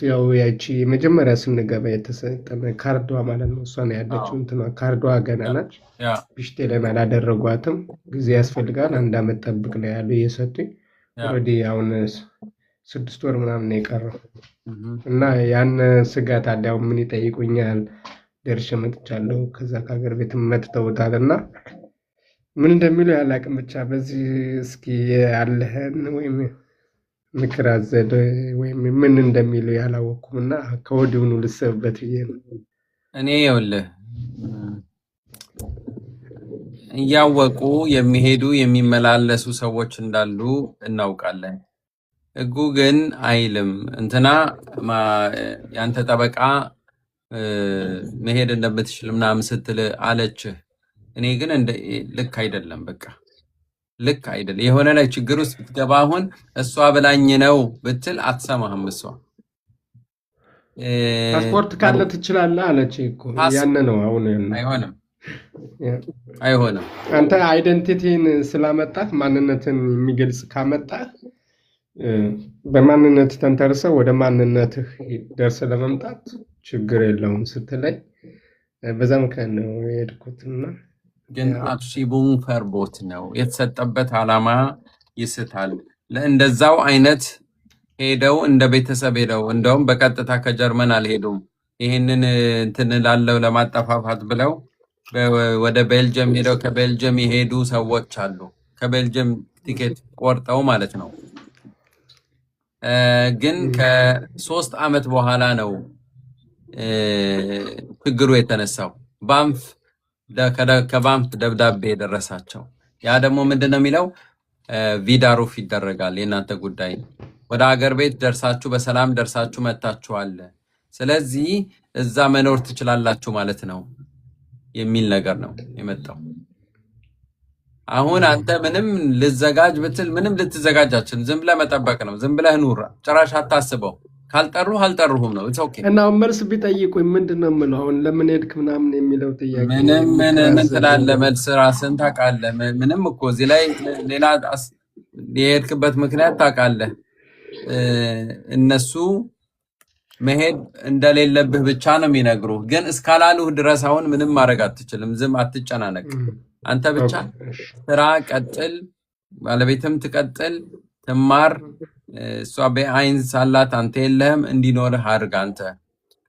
ያው ያቺ መጀመሪያ ስንገባ የተሰጠነ ካርዷ ማለት ነው። እሷ ነው ያለችው እንትና ካርዷ ገና ናች። ቢሽቴለን አላደረጓትም። ጊዜ ያስፈልጋል። 1 ዓመት ጠብቅ ነው ያሉ እየሰጡኝ። ኦልሬዲ አሁን 6 ወር ምናምን ነው የቀረው እና ያን ስጋት አለ። አሁን ምን ይጠይቁኛል? ደርሼ መጥቻለሁ። ከዛ ከሀገር ቤት መጥተውታል እና ምን እንደሚሉ ያላቅም። ብቻ በዚህ እስኪ ያለህን ወይም ምክር አዘል ወይም ምን እንደሚሉ ያላወኩም እና ከወዲሁኑ ልሰብበት ብዬ ነው። እኔ ይኸውልህ እያወቁ የሚሄዱ የሚመላለሱ ሰዎች እንዳሉ እናውቃለን። ሕጉ ግን አይልም። እንትና ያንተ ጠበቃ መሄድ እንደምትችል ምናምን ስትል አለችህ። እኔ ግን ልክ አይደለም። በቃ ልክ አይደለም። የሆነ ላይ ችግር ውስጥ ብትገባ አሁን እሷ ብላኝ ነው ብትል አትሰማህም። እሷ ፓስፖርት ካለ ትችላለህ አለች እኮ። ያን ነው አሁን አይሆንም። አንተ አይደንቲቲን ስላመጣህ ማንነትን የሚገልጽ ካመጣህ በማንነት ተንተርሰህ ወደ ማንነትህ ደርሰህ ለመምጣት ችግር የለውም ስትለኝ በዛ ምክንያት ነው የሄድኩትና ግን አክሲቡን ፈርቦት ነው የተሰጠበት ዓላማ ይስታል። ለእንደዛው አይነት ሄደው እንደ ቤተሰብ ሄደው እንደውም በቀጥታ ከጀርመን አልሄዱም። ይህንን እንትን ላለው ለማጠፋፋት ብለው ወደ ቤልጅየም ሄደው ከቤልጅየም የሄዱ ሰዎች አሉ። ከቤልጅየም ቲኬት ቆርጠው ማለት ነው። ግን ከ3 ዓመት በኋላ ነው ችግሩ የተነሳው። ከባንፍ ደብዳቤ የደረሳቸው። ያ ደግሞ ምንድነው የሚለው ቪዳሩፍ ይደረጋል፣ የእናንተ ጉዳይ ወደ ሀገር ቤት ደርሳችሁ በሰላም ደርሳችሁ መጥታችኋል፣ ስለዚህ እዛ መኖር ትችላላችሁ ማለት ነው የሚል ነገር ነው የመጣው። አሁን አንተ ምንም ልዘጋጅ ብትል ምንም ልትዘጋጃችን፣ ዝም ብለህ መጠበቅ ነው። ዝም ብለህ ኑር፣ ጭራሽ አታስበው። ካልጠሩ አልጠሩህም ነው። ኦኬ። እና አሁን መልስ ቢጠይቁኝ ምንድነው የምለው? አሁን ለምን ሄድክ ምናምን የሚለው ጥያቄ ምን ትላለህ? መልስ ራስን ታውቃለህ። ምንም እኮ እዚህ ላይ ሌላ የሄድክበት ምክንያት ታውቃለህ። እነሱ መሄድ እንደሌለብህ ብቻ ነው የሚነግሩህ። ግን እስካላሉህ ድረስ አሁን ምንም ማድረግ አትችልም። ዝም አትጨናነቅ። አንተ ብቻ ስራ ቀጥል፣ ባለቤትም ትቀጥል፣ ትማር። እሷ በአይንስ አላት፣ አንተ የለህም። እንዲኖርህ አድርግ አንተ።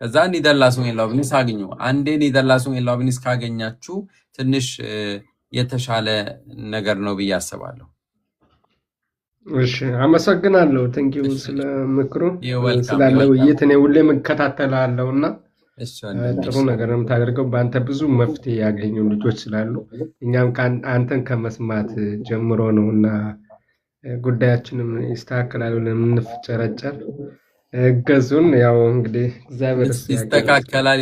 ከዛ ኒደርላሱን የላውብኒስ አግኙ። አንዴ ኒደርላሱን የላውብኒስ ካገኛችሁ ትንሽ የተሻለ ነገር ነው ብዬ አስባለሁ። እሺ፣ አመሰግናለሁ። ቴንኪው ስለ ምክሩ፣ ስላለ ውይይት። እኔ ሁሌም እከታተላለሁ እና ጥሩ ነገር ነው የምታደርገው። በአንተ ብዙ መፍትሄ ያገኙ ልጆች ስላሉ እኛም አንተን ከመስማት ጀምሮ ነው እና ጉዳያችንም ይስተካከላል ብለን የምንፍጨረጨር። እገዙን። ያው እንግዲህ እግዚአብሔር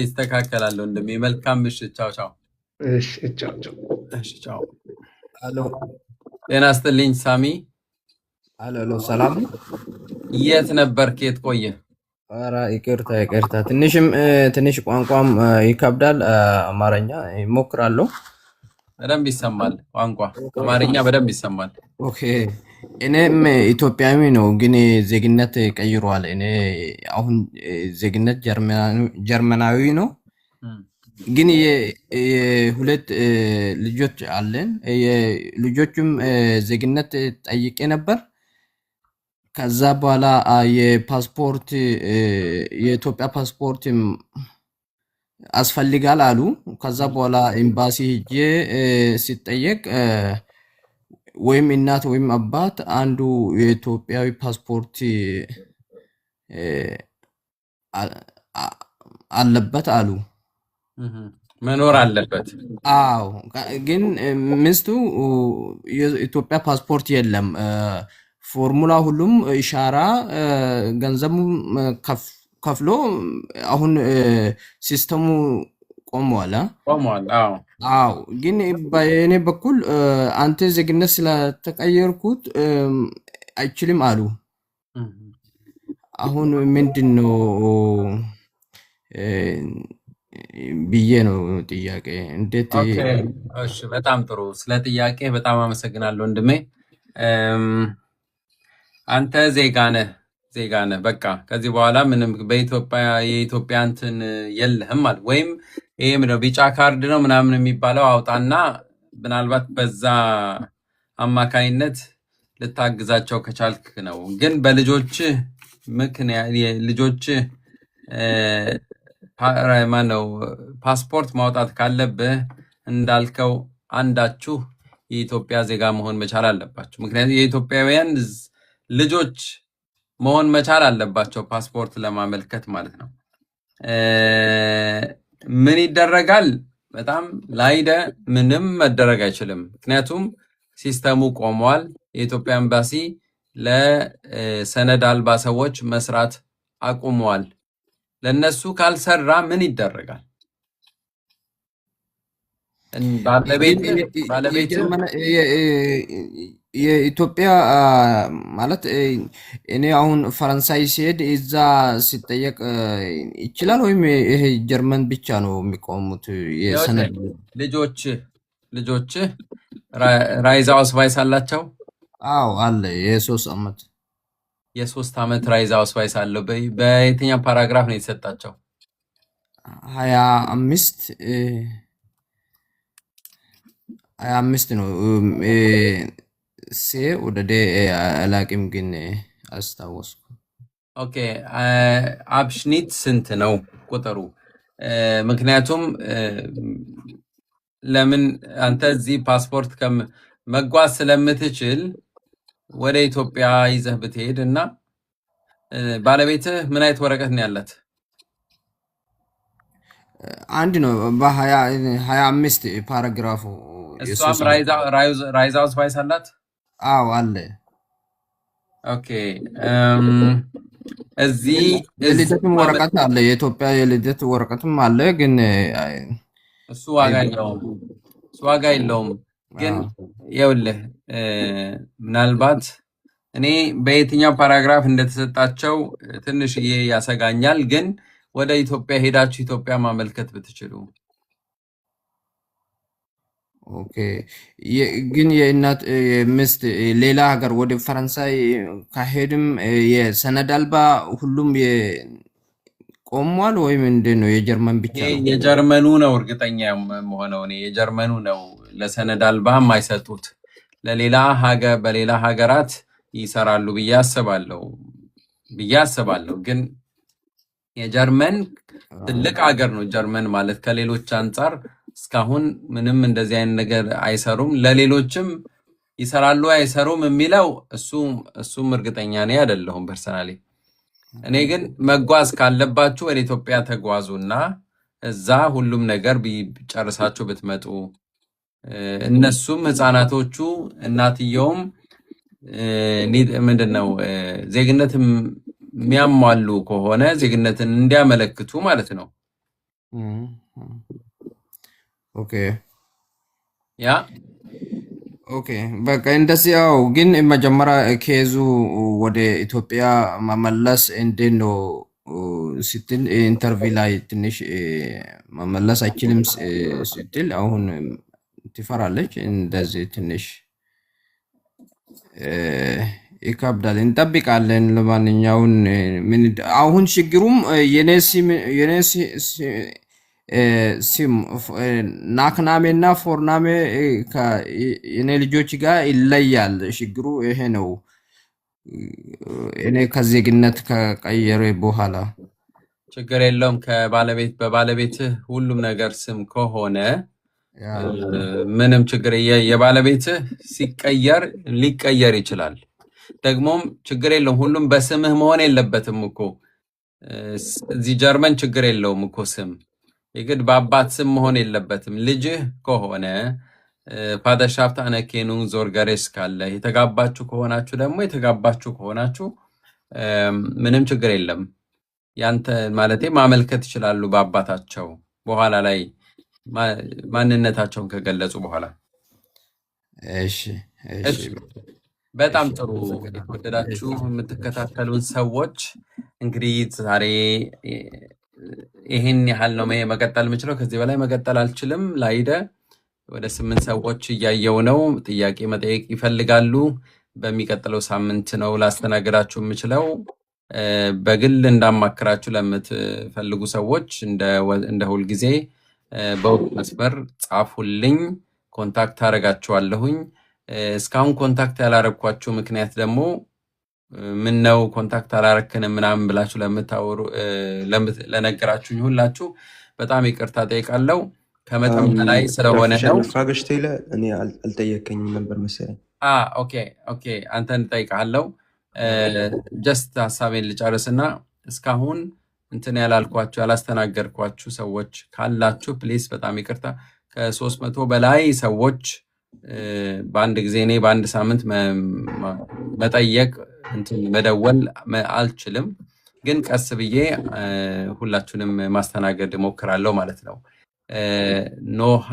ይስተካከላል። ወንድሜ መልካም ምሽት። ቻው ቻው። እሺ፣ ቻው ቻው። እሺ፣ ቻው። አሎ፣ ጤና ይስጥልኝ ሳሚ። አሎ፣ ሰላም። የት ነበር? ከየት ቆየ? ኧረ ይቅርታ፣ ትንሽ ቋንቋም ይከብዳል። አማርኛ ይሞክራለሁ። በደንብ ይሰማል። ቋንቋ አማርኛ በደንብ ይሰማል። ኦኬ። እኔም ኢትዮጵያዊ ነው፣ ግን ዜግነት ቀይሯል። እኔ አሁን ዜግነት ጀርመናዊ ነው፣ ግን የሁለት ልጆች አለን። ልጆቹም ዜግነት ጠይቄ ነበር። ከዛ በኋላ የፓስፖርት የኢትዮጵያ ፓስፖርት አስፈልጋል አሉ። ከዛ በኋላ ኤምባሲ ሄጄ ሲጠየቅ ወይም እናት ወይም አባት አንዱ የኢትዮጵያዊ ፓስፖርት አለበት አሉ። መኖር አለበት። አዎ፣ ግን ሚስቱ የኢትዮጵያ ፓስፖርት የለም። ፎርሙላ ሁሉም ኢሻራ ገንዘቡ ከፍሎ አሁን ሲስተሙ ቆሟል። አዎ፣ ግን በእኔ በኩል አንተ ዜግነት ስለተቀየርኩት አይችልም አሉ። አሁን ምንድን ነው ብዬ ነው ጥያቄ። እንዴት? እሺ፣ በጣም ጥሩ። ስለ ጥያቄ በጣም አመሰግናለሁ ወንድሜ። አንተ ዜጋ ነህ። በቃ ከዚህ በኋላ ምንም የኢትዮጵያ እንትን የለህም ማለት ወይም ይሄ ምንድነው ቢጫ ካርድ ነው ምናምን የሚባለው አውጣና ምናልባት በዛ አማካኝነት ልታግዛቸው ከቻልክ ነው። ግን በልጆች ምክንያት ልጆች ማነው ፓስፖርት ማውጣት ካለብህ እንዳልከው አንዳችሁ የኢትዮጵያ ዜጋ መሆን መቻል አለባችሁ። ምክንያቱም የኢትዮጵያውያን ልጆች መሆን መቻል አለባቸው ፓስፖርት ለማመልከት ማለት ነው። ምን ይደረጋል? በጣም ላይደ ምንም መደረግ አይችልም። ምክንያቱም ሲስተሙ ቆሟል። የኢትዮጵያ ኤምባሲ ለሰነድ አልባ ሰዎች መስራት አቁመዋል። ለነሱ ካልሰራ ምን ይደረጋል? ባለቤት የኢትዮጵያ ማለት እኔ አሁን ፈረንሳይ ሲሄድ እዛ ሲጠየቅ ይችላል ወይም ይሄ ጀርመን ብቻ ነው የሚቆሙት? የሰነድ ልጆች ራይዛ አውስቫይስ አላቸው? አዎ አለ። የ3 ዓመት የ3 ዓመት ራይዝ አውስዋይስ አለው። በየትኛው ፓራግራፍ ነው የተሰጣቸው? 25 ነው። ሴ ወደ ደ አላቂም ግን አስታወስኩ። ኦኬ አብሽኒት ስንት ነው ቁጥሩ? ምክንያቱም ለምን አንተ እዚህ ፓስፖርት መጓዝ ስለምትችል ወደ ኢትዮጵያ ይዘህ ብትሄድ እና ባለቤትህ ምን አይነት ወረቀት ነው ያላት? አንድ ነው። በ25 ፓራግራፉ እሷም ራይዝ አውስዋይስ አላት? አዎ አለ። ኦኬ እዚህ የልደትም ወረቀት አለ። የኢትዮጵያ የልደት ወረቀትም አለ። ግን እሱ ዋጋ የለውም። ግን ይኸውልህ ምናልባት እኔ በየትኛው ፓራግራፍ እንደተሰጣቸው ትንሽዬ ያሰጋኛል። ግን ወደ ኢትዮጵያ ሄዳችሁ ኢትዮጵያ ማመልከት ብትችሉ። ኦኬ ግን የእናት ሚስት ሌላ ሀገር ወደ ፈረንሳይ ካሄድም የሰነድ አልባ ሁሉም ቆሟል ወይም እንዴት ነው? የጀርመን ብቻ ነው? የጀርመኑ ነው እርግጠኛ መሆነው እኔ የጀርመኑ ነው ለሰነድ አልባ የማይሰጡት። ለሌላ ሀገር በሌላ ሀገራት ይሰራሉ ብዬ አስባለሁ። ግን የጀርመን ትልቅ ሀገር ነው። ጀርመን ማለት ከሌሎች አንጻር እስካሁን ምንም እንደዚህ አይነት ነገር አይሰሩም። ለሌሎችም ይሰራሉ አይሰሩም የሚለው እሱም እርግጠኛ ነኝ አይደለሁም ፐርሰናሊ። እኔ ግን መጓዝ ካለባችሁ ወደ ኢትዮጵያ ተጓዙና እዛ ሁሉም ነገር ጨርሳችሁ ብትመጡ እነሱም ህፃናቶቹ እናትየውም ምንድነው ዜግነት የሚያሟሉ ከሆነ ዜግነትን እንዲያመለክቱ ማለት ነው። ኦኬ ያ ኦኬ በቃ እንደዚህ ያው። ግን መጀመሪያ ኬዙ ወደ ኢትዮጵያ መመለስ እንዴት ነው ስትል ኢንተርቪው ላይ ትንሽ መመለስ አይችልም ስትል አሁን ትፈራለች። እንደዚህ ትንሽ ይከብዳል። እንጠብቃለን። ለማንኛውም አሁን ችግሩም የኔ ሲም ናክናሜና ፎርናሜ የኔ ልጆች ጋር ይለያል። ችግሩ ይሄ ነው። እኔ ከዜግነት ከቀየረ በኋላ ችግር የለውም። በባለቤትህ ሁሉም ነገር ስም ከሆነ ምንም ችግር የባለቤትህ ሲቀየር ሊቀየር ይችላል። ደግሞም ችግር የለውም። ሁሉም በስምህ መሆን የለበትም እኮ እዚህ ጀርመን ችግር የለውም እኮ ስም የግድ በአባት ስም መሆን የለበትም። ልጅህ ከሆነ ፋደርሻፍት አነኬኑ ዞርገሬስ ካለ የተጋባችሁ ከሆናችሁ ደግሞ የተጋባችሁ ከሆናችሁ ምንም ችግር የለም። ያንተ ማለቴ ማመልከት ይችላሉ በአባታቸው በኋላ ላይ ማንነታቸውን ከገለጹ በኋላ። እሺ በጣም ጥሩ። የተወደዳችሁ የምትከታተሉን ሰዎች እንግዲህ ዛሬ ይህን ያህል ነው መቀጠል የምችለው። ከዚህ በላይ መቀጠል አልችልም። ላይደ ወደ 8 ሰዎች እያየው ነው። ጥያቄ መጠየቅ ይፈልጋሉ። በሚቀጥለው ሳምንት ነው ላስተናግዳችሁ የምችለው። በግል እንዳማክራችሁ ለምትፈልጉ ሰዎች እንደ ሁልጊዜ በውስጥ መስመር ጻፉልኝ፣ ኮንታክት አደርጋችኋለሁኝ። እስካሁን ኮንታክት ያላረግኳችሁ ምክንያት ደግሞ ምን ነው ኮንታክት አላረክንም ምናምን ብላችሁ ለነገራችሁኝ ሁላችሁ በጣም ይቅርታ ጠይቃለሁ። ከመጠን በላይ ስለሆነ ነው። ፍራገሽ ተይለ እኔ አልጠየቀኝም ነበር መሰለኝ። ኦኬ አንተን ጠይቃለሁ። ጀስት ሀሳቤን ልጨርስና እስካሁን እንትን ያላልኳችሁ ያላስተናገርኳችሁ ሰዎች ካላችሁ ፕሊስ በጣም ይቅርታ። ከ300 በላይ ሰዎች በአንድ ጊዜ እኔ በአንድ ሳምንት መጠየቅ መደወል አልችልም፣ ግን ቀስ ብዬ ሁላችሁንም ማስተናገድ እሞክራለሁ ማለት ነው። ኖሃ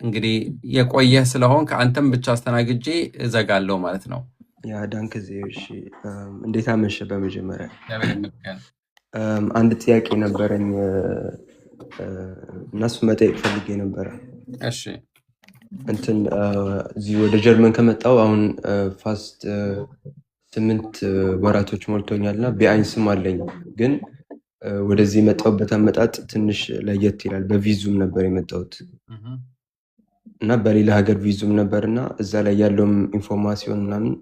እንግዲህ የቆየህ ስለሆን ከአንተም ብቻ አስተናግጄ እዘጋለሁ ማለት ነው። ያ ዳንክ ዜሽ እንዴት አመሸ? በመጀመሪያ አንድ ጥያቄ ነበረኝ እነሱ መጠየቅ ፈልጌ ነበረ። እሺ እንትን እዚህ ወደ ጀርመን ከመጣው አሁን ፋስት 8 ወራቶች ሞልቶኛልና ቢአይንስም አለኝ ግን ወደዚህ የመጣሁበት አመጣጥ ትንሽ ለየት ይላል። በቪዙም ነበር የመጣሁት እና በሌላ ሀገር ቪዙም ነበርና እዛ ላይ ያለውም ኢንፎርሜሽን ምናምን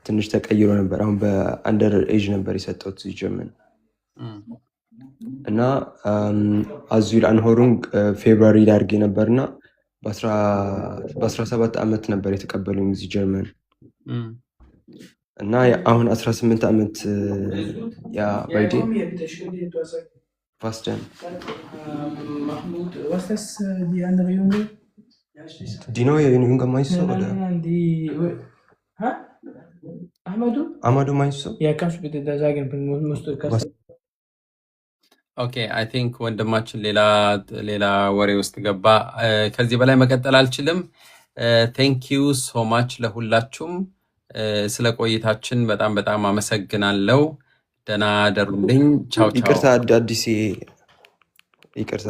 ትንሽ ተቀይሮ ነበር። አሁን በአንደር ኤጅ ነበር የሰጠሁት ጀርመን እና አዙል አንሆሩንግ ፌብሩዋሪ ላይ አድርጌ ነበርና በ17 ዓመት ነበር የተቀበሉኝ እዚህ ጀርመን እና አሁን 18 ዓመት ያ ባይዲ ፋስት Mahmoud, was ist die andere Junge? ዲኖ የዩኒቨርሲቲ ማይሶ ወደ Ha? Ahmadu? አማዶ ማይሶ Ja, kannst du bitte da sagen, musst du ኦኬ አይ ቲንክ ወንድማችን ሌላ ወሬ ውስጥ ገባ። ከዚህ በላይ መቀጠል አልችልም። ቴንክ ዩ ሶ ማች ለሁላችሁም ስለ ቆይታችን በጣም አመሰግናለሁ። ደህና ደሩልኝ። ቻው ቻው። ይቅርታ አዲስ ይቅርታ